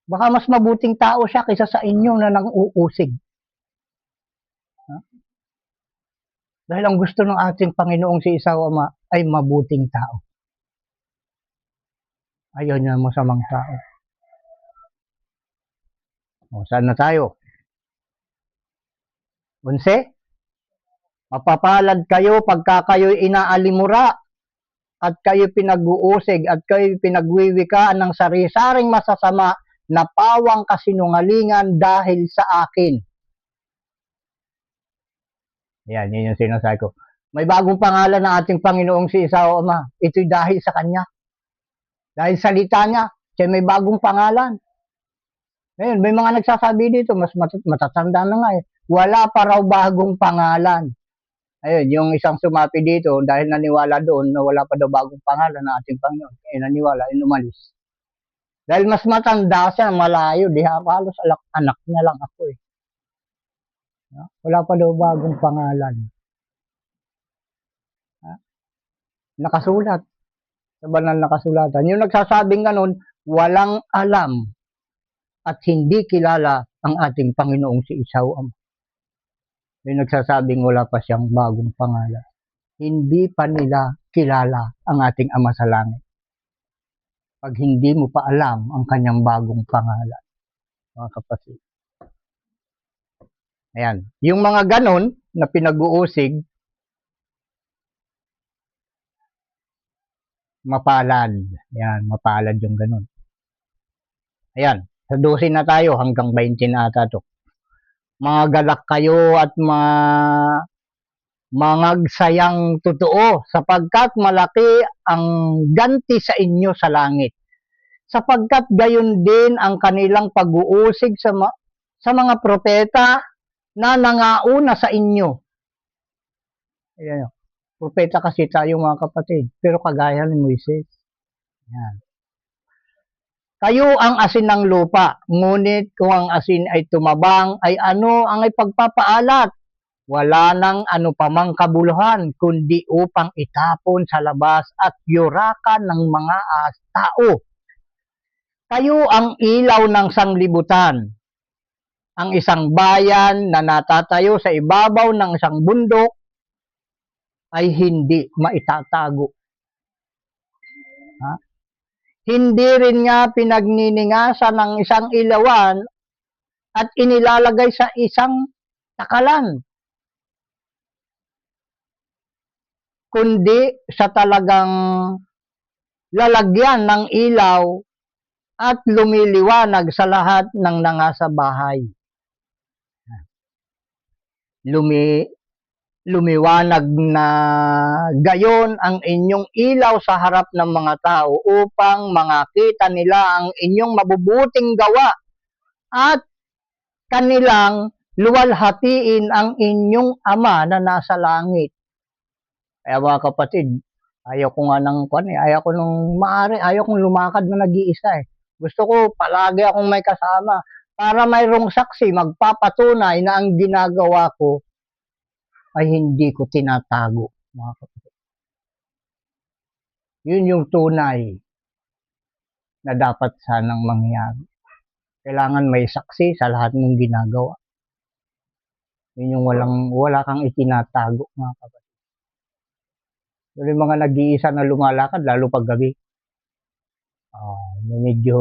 Baka mas mabuting tao siya kaysa sa inyo na nang-uusig. Dahil ang gusto ng ating Panginoong si Isaw Ama ay mabuting tao. Ayaw niya masamang tao. Saan na tayo? 11. Mapapalad kayo pagka kayo'y inaalimura at kayo pinag-uusig at kayo pinagwiwikaan ng sari-saring masasama na pawang kasinungalingan dahil sa akin. Yan, yun yung sinasabi ko. May bagong pangalan ng ating Panginoong si Isaw Ama. Ito'y dahil sa Kanya. Dahil salita niya, siya may bagong pangalan. Ngayon, may mga nagsasabi dito, mas matatanda na nga eh. Wala pa raw bagong pangalan. Ayun, yung isang sumapi dito, dahil naniwala doon na wala pa daw bagong pangalan ng ating Panginoon. Naniwala, umalis. Dahil mas matanda siya, malayo, di halos anak niya lang ako eh. Wala pa daw bagong pangalan. Nakasulat. Sa banal na kasulatan. Yung nagsasabing ganun, walang alam at hindi kilala ang ating Panginoong si Isaw Ama. Yung nagsasabing wala pa siyang bagong pangalan. Hindi pa nila kilala ang ating Ama sa langit. Pag hindi mo pa alam ang kanyang bagong pangalan, mga kapatid. Ayan. Yung mga ganon na pinag-uusig, mapalad. Ayan, mapalad yung ganon. Ayan. Sa 12 na tayo, hanggang 20 na ata to. Mga galak kayo at mangagsayang totoo, sapagkat malaki ang ganti sa inyo sa langit. Sapagkat gayon din ang kanilang pag-uusig sa mga propeta na nangauna sa inyo. Ayan. Propeta kasi tayo, mga kapatid, pero kagaya ni Moises. Ayan. Kayo ang asin ng lupa, ngunit kung ang asin ay tumabang, ay ano ang ipagpapaalat? Wala nang ano pamang kabuluhan, kundi upang itapon sa labas at yurakan ng mga tao. Kayo ang ilaw ng sanglibutan. Ang isang bayan na natatayo sa ibabaw ng isang bundok ay hindi maitatago. Hindi rin nga pinagniningasan ng isang ilawan at inilalagay sa isang takalan, kundi sa talagang lalagyan ng ilaw at lumiliwanag sa lahat ng nangasa bahay. Lumiwanag na gayon ang inyong ilaw sa harap ng mga tao upang makita nila ang inyong mabubuting gawa at kanilang luwalhatiin ang inyong Ama na nasa langit. Kaya mga kapatid, ayaw ko nga ng ayaw ko nung maaari, ayaw kong lumakad na nag-iisa eh. Gusto ko palagi akong may kasama para mayroong saksi magpapatunay na ang ginagawa ko ay hindi ko tinatago, mga kapatid. Yun yung tunay na dapat sanang mangyari. Kailangan may saksi sa lahat ng ginagawa. Yun yung wala kang itinatago, mga kapatid. Yung mga nag-iisa na lumalakad, lalo pag gabi, medyo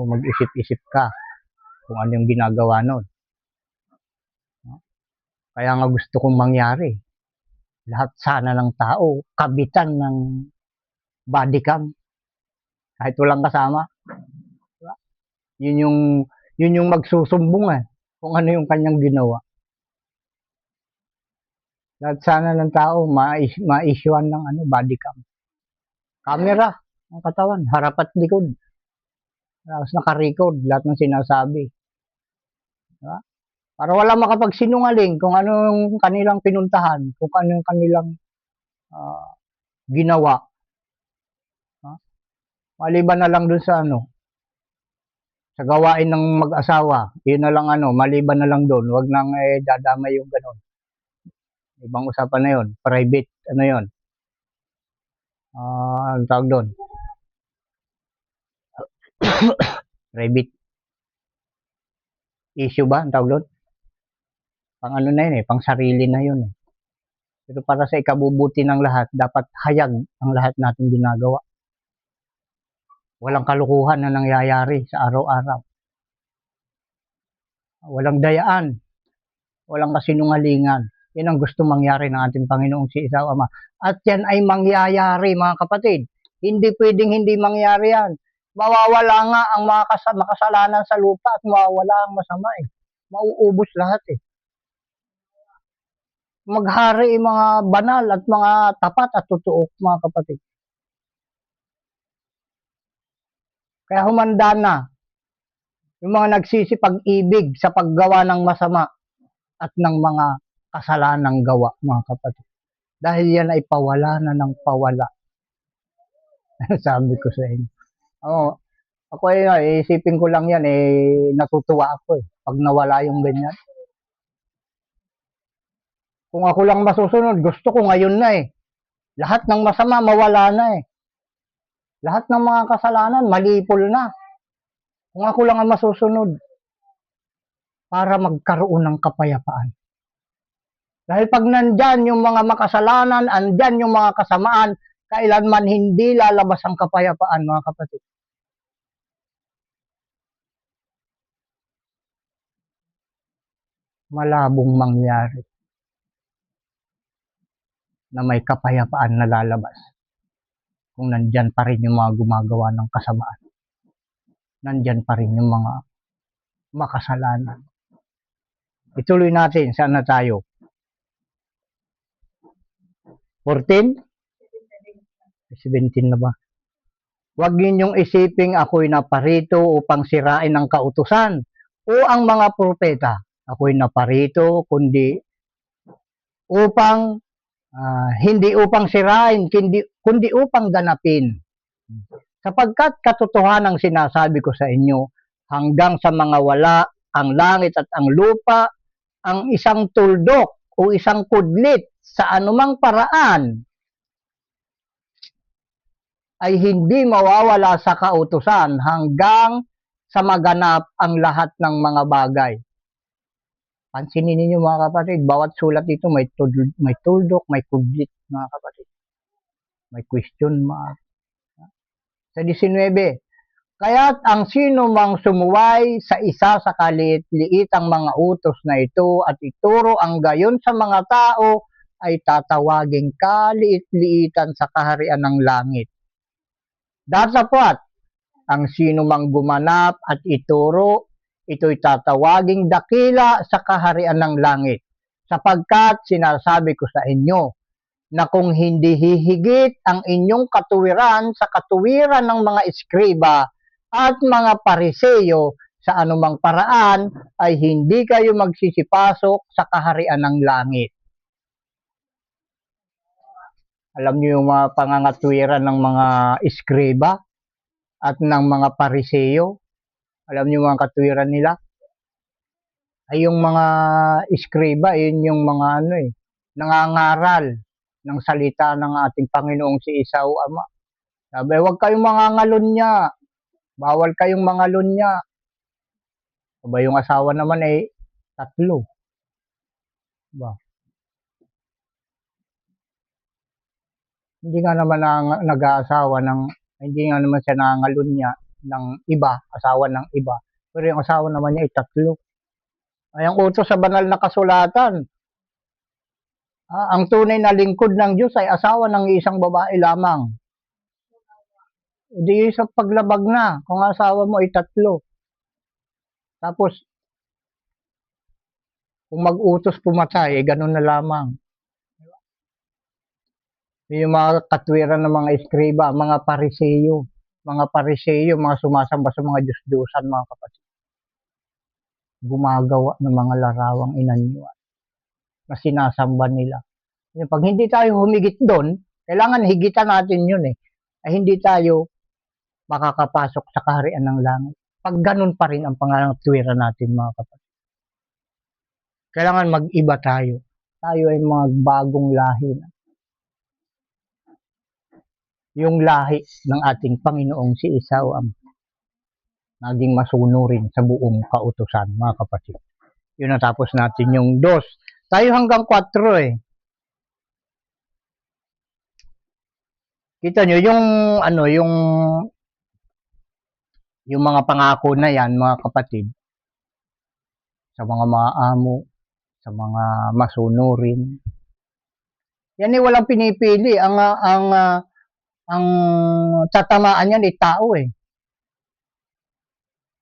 mag-isip-isip ka kung ano yung ginagawa nun. Kaya nga gusto kong mangyari, lahat sana ng tao, kabitan ng body cam, kahit walang kasama. Diba? Yun yung magsusumbong kung ano yung kanyang ginawa. Lahat sana ng tao, ma-issuean ng body cam. Camera, ang katawan, harap at likod. Tapos naka-record lahat ng sinasabi. Diba? Para wala makapagsinungaling kung ano yung kanilang pinuntahan, kung ano yung kanilang ginawa. Maliban na lang dun sa sa gawain ng mag-asawa, yun na lang maliban na lang dun, wag nang dadamay yung ganun. Ibang usapan na yun, private, yun. Ang tawag doon? Private issue ba ang tawag doon? Pang na yun pang sarili na yun Pero para sa ikabubuti ng lahat, dapat hayag ang lahat natin ginagawa. Walang kalukuhan na nangyayari sa araw-araw. Walang dayaan. Walang kasinungalingan. Yan ang gusto mangyari ng ating Panginoong si Isaw Ama. At yan ay mangyayari, mga kapatid. Hindi pwedeng hindi mangyari yan. Mawawala nga ang mga makasalanan sa lupa at mawawala ang masama Mauubos lahat Maghari yung mga banal at mga tapat at totoo, mga kapatid. Kaya humanda na yung mga nagsisipag-ibig sa paggawa ng masama at ng mga kasalanang gawa, mga kapatid. Dahil yan ay pawala na ng pawala. Sabi ko sa inyo. Ako isipin ko lang yan, natutuwa ako pag nawala yung ganyan. Kung ako lang masusunod, gusto ko ngayon na Lahat ng masama mawala na Lahat ng mga kasalanan malipol na. Kung ako lang ang masusunod para magkaroon ng kapayapaan. Dahil pag nandyan yung mga makasalanan, andyan yung mga kasamaan, kailanman hindi lalabas ang kapayapaan, mga kapatid. Malabong mangyari na may kapayapaan na lalabas kung nandyan pa rin yung mga gumagawa ng kasamaan. Nandyan pa rin yung mga makasalanan. Ituloy natin, saan na tayo? 14? 17 na ba? Huwag ninyong isiping ako'y naparito upang sirain ang kautusan o ang mga propeta. Ako'y naparito kundi upang hindi upang sirain, kundi upang ganapin. Sapagkat katotohanan ang sinasabi ko sa inyo, hanggang sa mga wala ang langit at ang lupa, ang isang tuldok o isang kudlit sa anumang paraan ay hindi mawawala sa kautusan hanggang sa maganap ang lahat ng mga bagay. Pansinin ninyo, mga kapatid, bawat sulat dito may tuldok, may kudlit, mga kapatid. May question mark. Sa 19, kaya't ang sino mang sumuway sa isa sa kaliit-liitang mga utos na ito at ituro ang gayon sa mga tao ay tatawaging kaliit-liitan sa kaharian ng langit. Datapwat, ang sino mang gumanap at ituro, ito'y tatawaging dakila sa kaharian ng langit. Sapagkat sinasabi ko sa inyo, na kung hindi hihigit ang inyong katuwiran sa katuwiran ng mga eskriba at mga pariseyo sa anumang paraan, ay hindi kayo magsisipasok sa kaharian ng langit. Alam niyo yung mga pangangatwiran ng mga eskriba at ng mga pariseyo? Alam niyo mga katwiran nila? Ay yung mga eskriba, yun yung mga nangangaral ng salita ng ating Panginoong si Isaw Ama. Sabi, huwag kayong mga ngalunya. Bawal kayong mga lunya. Aba, yung asawa naman 3. Ba? Hindi nga naman nag-aasawa hindi nga naman siya nangangalunya ng iba, asawa ng iba. Pero yung asawa naman niya ay 3. Ay ang utos sa banal na kasulatan, ang tunay na lingkod ng Diyos ay asawa ng isang babae lamang. Di sa paglabag na, kung asawa mo ay 3. Tapos, kung mag-utos pumatay, ganun na lamang. Yung mga katwiran ng mga eskriba, mga pariseyo, mga sumasamba sa mga Diyos-Diyosan, mga kapatid. Gumagawa ng mga larawang inanyuan na sinasamba nila. Pag hindi tayo humigit doon, kailangan higitan natin yun eh. Ay hindi tayo makakapasok sa kaharian ng langit. Pag ganun pa rin ang pangatwiran natin, mga kapatid. Kailangan mag-iba tayo. Tayo ay mga bagong lahi na. Yung lahi ng ating Panginoong si Esau ang naging masunurin sa buong kautusan, mga kapatid. Yun natapos natin yung 2. Tayo hanggang 4 eh. Kita nyo, yung mga pangako na yan, mga kapatid, sa mga maamo, sa mga masunurin. Yan eh, walang pinipili. Ang tatamaan yan ay tao eh.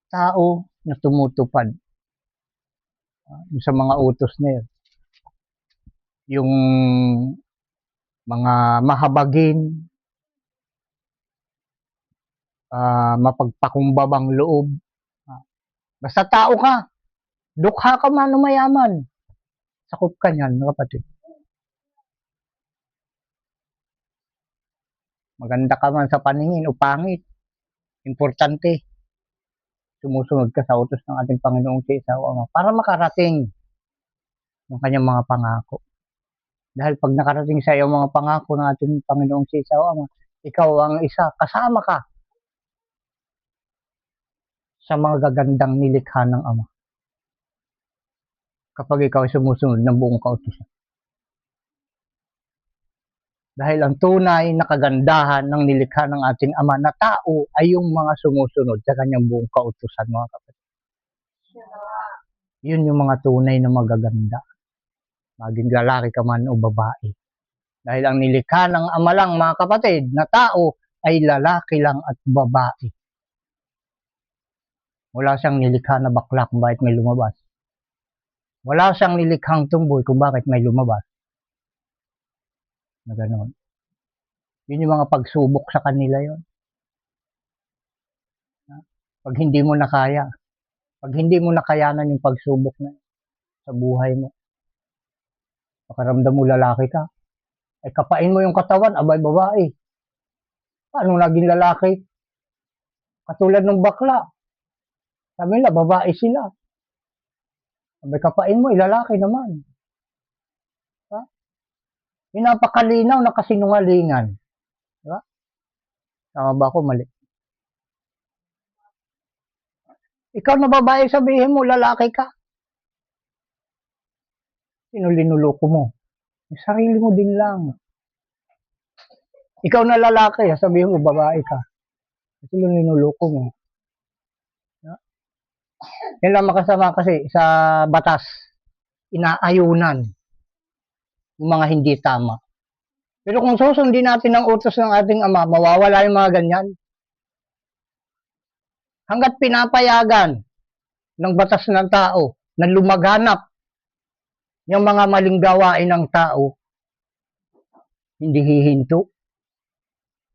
Tao na tumutupad sa mga utos na yun. Yung mga mahabagin, mapagpakumbabang loob. Basta tao ka, dukha ka man o mayaman, sakop ka niyan, kapatid. Maganda ka man sa paningin o pangit, importante, sumusunod ka sa utos ng ating Panginoong si Esau Ama para makarating ng kanyang mga pangako. Dahil pag nakarating sa iyo mga pangako ng ating Panginoong si Esau Ama, ikaw ang isa, kasama ka sa mga gagandang nilikha ng Ama. Kapag ikaw ay sumusunod ng buong kautusan. Dahil ang tunay na kagandahan ng nilikha ng ating Ama na tao ay yung mga sumusunod sa kanyang buong kautusan, mga kapatid. Yun yung mga tunay na magaganda. Maging lalaki ka man o babae. Dahil ang nilikha ng Ama lang, mga kapatid, na tao ay lalaki lang at babae. Wala siyang nilikha na bakla kung bakit may lumabas. Wala siyang nilikhang tumboy kung bakit may lumabas. Na gano'n. Yun yung mga pagsubok sa kanila yon. Pag hindi mo na kaya, pag hindi mo nakayanan yung pagsubok na sa buhay mo, pakaramdam mo lalaki ka, ay kapain mo yung katawan, abay babae. Paano naging lalaki? Katulad ng bakla. Sabi nila, babae sila. Abay kapain mo, ilalaki naman. Ha? Yung napakalinaw na kasinungalingan. Diba? Tama ba ako? Mali. Ikaw na babae, sabihin mo, lalaki ka. Sino linuloko mo? Yung sarili mo din lang. Ikaw na lalaki, sabihin mo, babae ka. Sino linuloko mo? Yan lang makasama kasi sa batas, inaayunan yung mga hindi tama. Pero kung susundin natin ang utos ng ating Ama, mawawala yung mga ganyan. Hanggat pinapayagan ng batas ng tao na lumaganap yung mga maling gawain ng tao, hindi hihinto.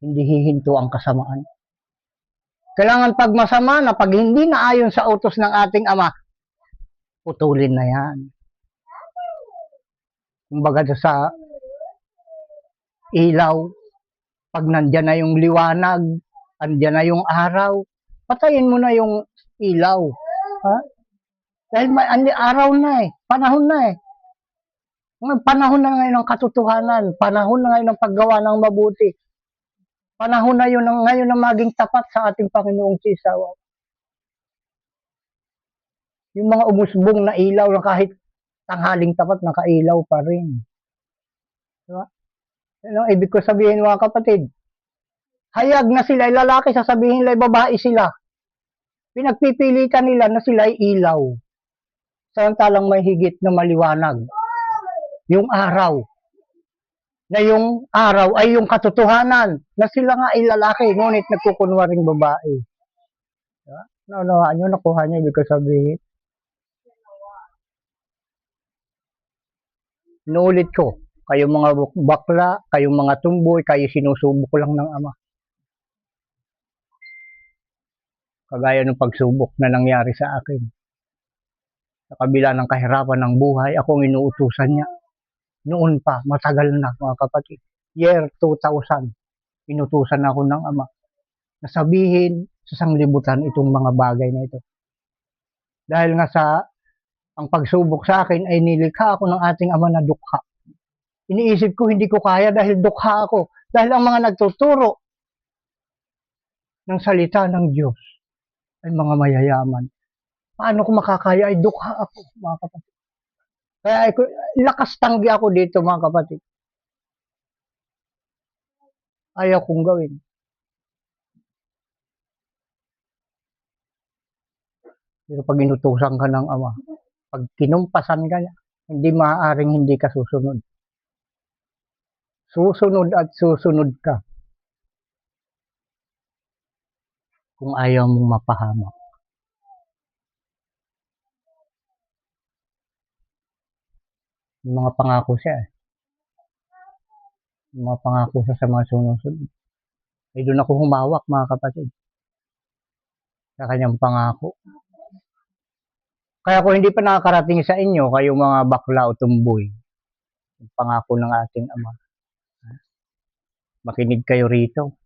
Hindi hihinto ang kasamaan. Kailangan pag masama na, pag hindi na ayon sa utos ng ating Ama, putulin na yan. Kumbaga sa ilaw, pag nandyan na yung liwanag, andyan na yung araw, patayin mo na yung ilaw. Ha? Dahil may araw na eh, panahon na eh. Panahon na ngayon ng katotohanan, panahon na ngayon ng paggawa ng mabuti. Panahon na yun ngayon na maging tapat sa ating Panginoong si Esau. Yung mga umusbong na ilaw na kahit tanghaling tapat nakailaw pa rin. Diba? Ano ang ibig ko sabihin mga kapatid? Hayag na sila ay lalaki, sasabihin nila ay babae sila. Pinagpipilitan nila na sila ay ilaw. Samantalang may higit na maliwanag. Yung araw. Na yung araw ay yung katotohanan. Na sila nga ay lalaki, ngunit nagkukunwaring babae. Diba? Naunawaan nyo, nakuha nyo, ibig ko sabihin. Inuulit ko, kayong mga bakla, kayong mga tumboy, kayo sinusubok lang ng Ama. Kagaya ng pagsubok na nangyari sa akin. Sa kabila ng kahirapan ng buhay, ako ang inuutusan niya. Noon pa, matagal na mga kapatid. Year 2000, inutusan ako ng Ama na sabihin sa sanglibutan itong mga bagay na ito. Dahil nga sa ang pagsubok sa akin ay nilikha ako ng ating Ama na dukha. Iniisip ko hindi ko kaya dahil dukha ako. Dahil ang mga nagtuturo ng salita ng Diyos ay mga mayayaman. Paano ko makakaya ay dukha ako mga kapatid. Kaya lakas tanggi ako dito mga kapatid. Ayaw kong gawin. Pero pag inutusan ka ng Ama, pag kinumpasan ka niya, hindi maaaring hindi ka susunod. Susunod at susunod ka. Kung ayaw mong mapahamak. Yung mga pangako siya eh. Yung mga pangako siya sa mga sunusunod. Ay doon ako humawak mga kapatid. Sa kanyang pangako. Kaya kung hindi pa nakakarating sa inyo, kayong mga bakla o tumboy, yung pangako ng ating Ama. Makinig kayo rito.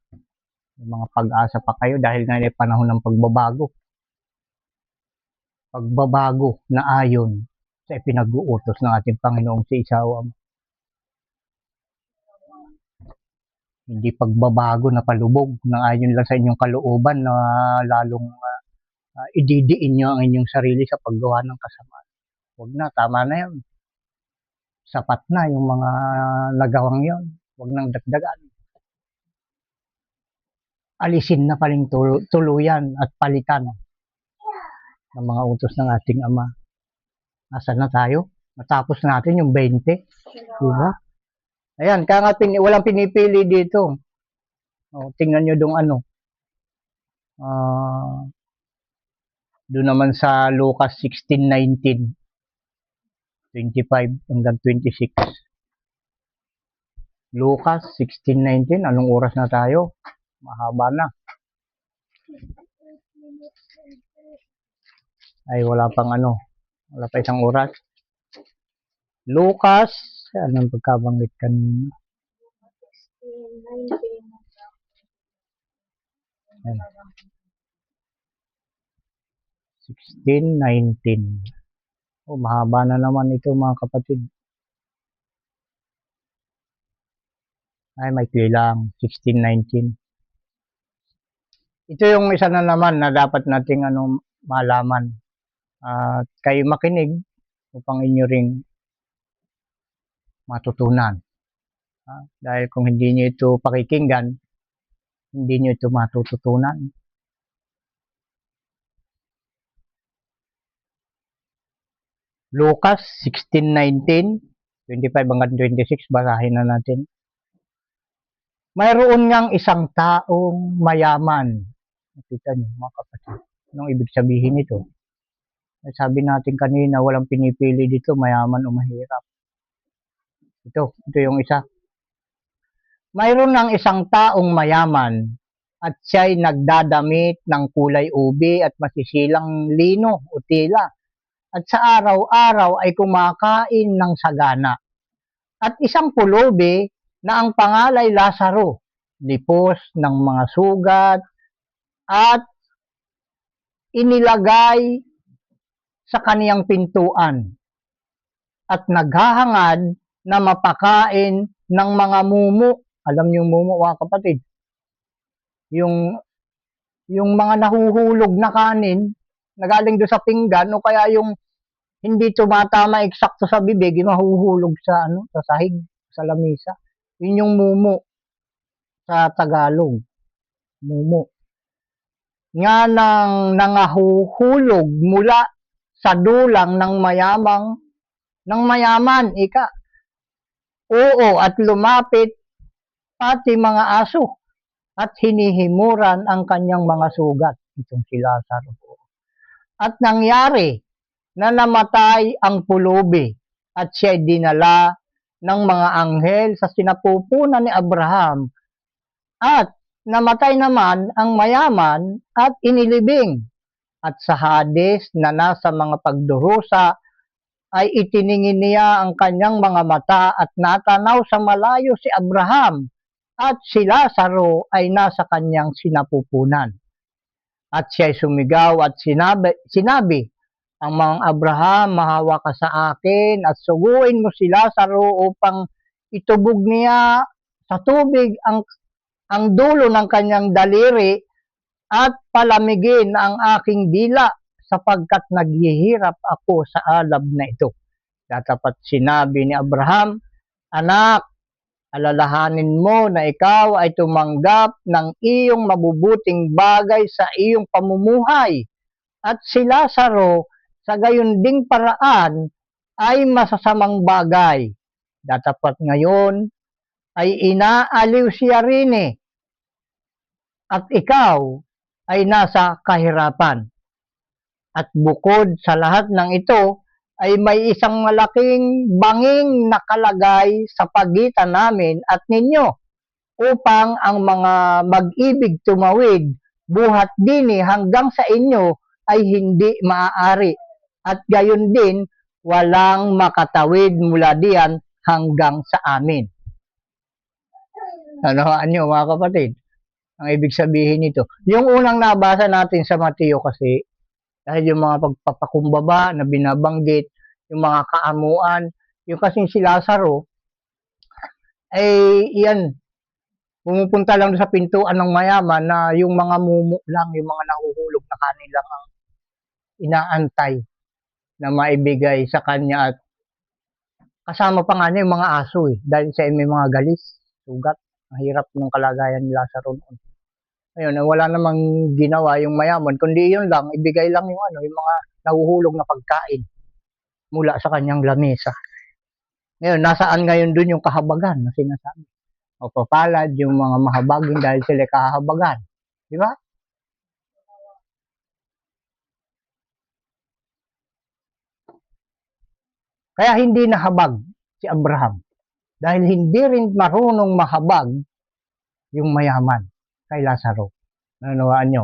Yung mga pag-asa pa kayo dahil nga ay panahon ng pagbabago. Pagbabago na ayon sa ipinag-uutos ng ating Panginoong si Isawa. Hindi pagbabago na palubog na ayon lang sa inyong kalooban na lalong ididiin nyo ang inyong sarili sa paggawa ng kasamaan. Huwag na, tama na yan. Sapat na yung mga nagawang yon. Huwag nang dagdagan. Alisin na paling tuluyan at palitan ng mga utos ng ating Ama. Nasaan na tayo? Matapos natin yung 20. Diba? Ayan, kaya nga walang pinipili dito. O, tingnan nyo dong ano. Doon naman sa Lucas 16:19. 25 hanggang 26. Lucas 16:19. Anong oras na tayo? Mahaba na. Ay, wala pang ano. Wala pa isang oras. Lucas, anong pagkabanggit kanina? 16:19. Oh, mahaba na naman ito mga kapatid. Ay, may lang. 16:19. Ito yung isa na naman na dapat nating malaman. Kayo makinig upang inyo ring matutunan. Dahil kung hindi nyo ito pakikinggan, hindi nyo ito matututunan. Lucas 16:19, 25 hanggang 26, basahin na natin. Mayroon ngang isang taong mayaman. Nakita niyo mga kapatid, anong ibig sabihin nito? Sabi natin kanina, walang pinipili dito, mayaman o mahirap. Ito yung isa. Mayroon ng isang taong mayaman at siya'y nagdadamit ng kulay ube at masisilang lino o tila. At sa araw-araw ay kumakain ng sagana. At isang pulubi na ang pangalay Lazaro, lipos ng mga sugat at inilagay sa kaniyang pintuan at naghahangad na mapakain ng mga mumu. Alam niyo yung mumu, mga kapatid? Yung mga nahuhulog na kanin na galing doon sa pinggan o kaya yung hindi tumatama eksakto sa bibig, mahuhulog sa sa sahig, sa lamesa. Yun yung mumu sa Tagalog. Mumu. Nga nang nangahuhulog mula sa dulang ng mayaman, ika. Oo, at lumapit pati mga aso at hinihimuran ang kanyang mga sugat. Itong si Lazaro. At nangyari na namatay ang pulubi at siya'y dinala ng mga anghel sa sinapupunan ni Abraham at namatay naman ang mayaman at inilibing at sa Hades na nasa mga pagdurusa ay itiningin niya ang kanyang mga mata at natanaw sa malayo si Abraham at si Lazaro ay nasa kanyang sinapupunan. At siya'y sumigaw at sinabi, ang mga Abraham, mahawa ka sa akin at suguin mo si Lazaro upang itubog niya sa tubig ang dulo ng kanyang daliri at palamigin ang aking dila sapagkat naghihirap ako sa alab na ito. Tatapat sinabi ni Abraham, anak, alalahanin mo na ikaw ay tumanggap ng iyong mabubuting bagay sa iyong pamumuhay at si Lazaro sa gayon ding paraan ay masasamang bagay. Datapat ngayon ay inaaliw siya rin at ikaw ay nasa kahirapan. At bukod sa lahat ng ito, ay may isang malaking banging nakalagay sa pagitan namin at ninyo upang ang mga mag-ibig tumawid buhat dini hanggang sa inyo ay hindi maaari at gayon din walang makatawid mula diyan hanggang sa amin. Anohaan nyo mga kapatid, ang ibig sabihin nito. Yung unang nabasa natin sa Mateo kasi, dahil yung mga pagpapakumbaba na binabanggit, yung mga kaamuan, yung kasing si Lazaro, ay yan, pumupunta lang sa pintuan ng mayaman na yung mga mumu lang, yung mga nahuhulog na kanin lang ang inaantay na maibigay sa kanya at kasama pa nga niya yung mga aso dahil siya may mga galis, sugat, mahirap ng kalagayan ni Lazaro noon. Ayun, wala namang ginawa yung mayaman, kundi yun lang, ibigay lang yung yung mga nahuhulog na pagkain mula sa kanyang lamesa. Ngayon, nasaan ngayon dun yung kahabagan na sinasabi? O papalad yung mga mahabagin dahil sila kahabagan. Di ba? Kaya hindi nahabag si Abraham. Dahil hindi rin marunong mahabag yung mayaman kay Lazaro. Nanunawaan nyo?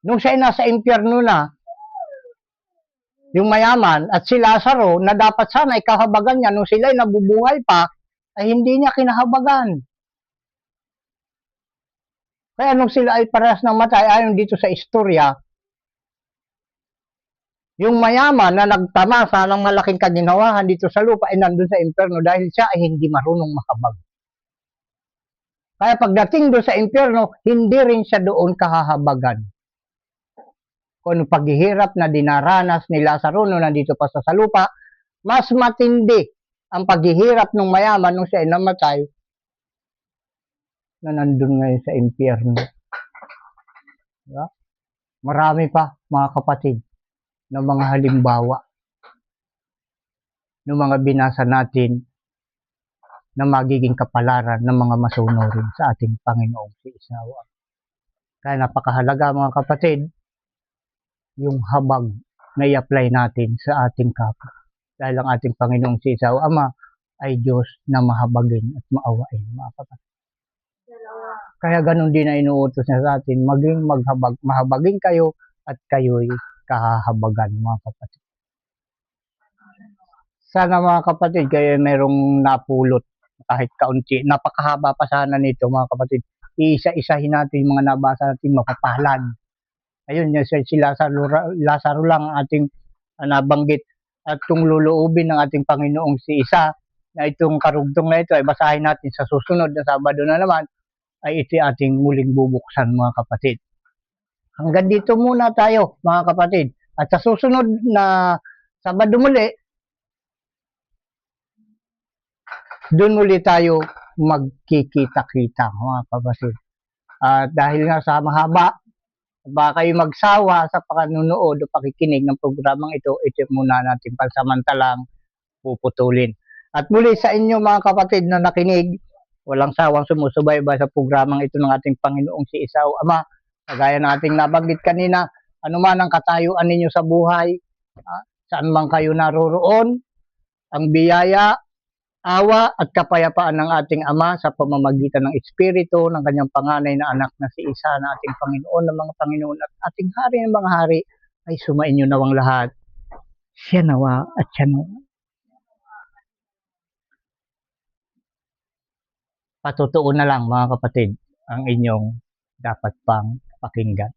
Nung siya ay nasa impyerno na, yung mayaman at si Lazaro na dapat sana ay kahabagan niya nung sila ay nabubuhay pa, ay hindi niya kinahabagan. Kaya nung sila ay parehas ng matay, ayon dito sa istorya, yung mayaman na nagtamasa ng malaking kaginawahan dito sa lupa ay nandun sa impyerno dahil siya ay hindi marunong mahabag. Kaya pagdating doon sa impyerno, hindi rin siya doon kahahabagan. Kung paghihirap na dinaranas ni Lazaro nung nandito pa sa lupa, mas matindi ang paghihirap ng mayaman nung siya ay namatay na nandun ngayon sa impyerno. Diba? Marami pa mga kapatid na mga halimbawa ng mga binasa natin na magiging kapalaran ng mga masunurin sa ating Panginoong si Isawa. Kaya napakahalaga mga kapatid, yung habag na i-apply natin sa ating kapwa. Dahil ang ating Panginoong si Isawa Ama ay Diyos na mahabagin at maawain mga kapatid. Kaya ganun din na inuutos niya sa atin, maging mahabagin kayo at kayo'y kahahabagan mga kapatid. Sana mga kapatid kayo merong napulot kahit kaunti. Napakahaba pa sana nito mga kapatid. Iisa-isahin natin yung mga nabasa natin mapapalad. Ayun, si Lazaro lang ang ating nabanggit at kung luluubin ng ating Panginoong si Isa na itong karugtong na ito ay basahin natin sa susunod na Sabado na naman ay ito ating muling bubuksan mga kapatid. Hanggang dito muna tayo mga kapatid. At sa susunod na Sabado muli, doon muli tayo magkikita-kita, mga kapatid. At dahil nga sa mahaba, baka kayo magsawa sa pakanunood o pakikinig ng programang ito muna natin pansamantalang puputulin. At muli sa inyo mga kapatid na nakinig, walang sawang sumusubaybay sa programang ito ng ating Panginoong si Isaw Ama. Kagaya ng ating nabanggit kanina, anuman ang katayuan ninyo sa buhay, saan man kayo naroroon, ang biyaya, awa at kapayapaan ng ating Ama sa pamamagitan ng Espiritu ng kanyang panganay na anak na si Isa na ating Panginoon ng mga Panginoon at ating Hari ng mga Hari ay sumainyo nawang lahat. Siya nawa at siya nawa. Patutuon na lang mga kapatid ang inyong dapat pang pakinggan.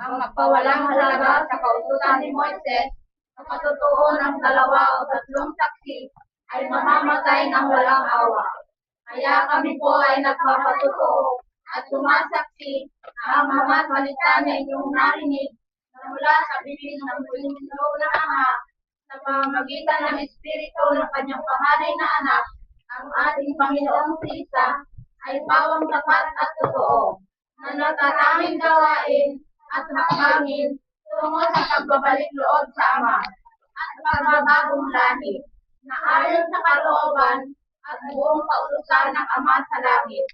Ang magpawalang halaga sa kautusan ni Moises sa patutuo ng 2 o 3 saksi ay mamamatay ng walang awa. Kaya kami po ay nagpapatutuo at sumasaksi na ang mga salita na inyong narinig na mula sa bibig ng Panginoon na Ama sa pamamagitan ng Espiritu ng kanyang panganay na anak, ang ating Panginoong si Isa, ay pawang tapat at totoo, na natatanging gawain at hakbangin tungo sa pagbabalik loob sa Ama at pagbabagong lahi na ayon sa kalooban at buong kautusan ng Ama sa langit.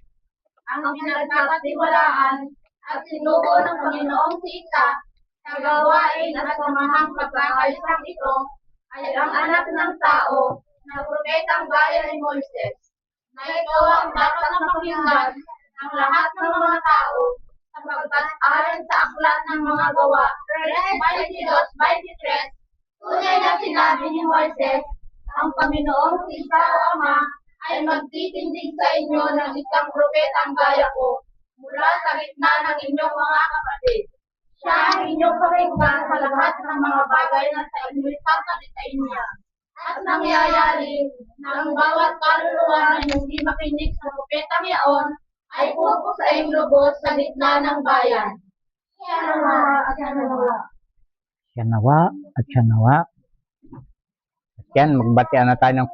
Ang pinagkakatiwalaan at sinugo ng Panginoong si Isa sa gawain at samahang pagkakaisang ito ay ang anak ng tao na propetang gaya ni Moises, na ito ang dapat na pakinggan ng lahat ng mga tao sapagkat ayon sa aklat ng mga gawa 3:22-23, tunay na sinabi ni Moises, ang Panginoong si Isa o Ama ay magtitindig sa inyo ng isang propetang gaya ko mula sa gitna ng inyong mga kapatid. Siya ang inyong pakinggan sa lahat ng mga bagay na sa inyo'y sasalitain niya. At nangyayari na ang bawat kaluluwa na hindi makinig sa propetang yaon ay pupusaing lubos sa gitna ng bayan. Siya nawa at siya nawa. Siya nawa at siya nawa. At yan, magbatian na tayo ng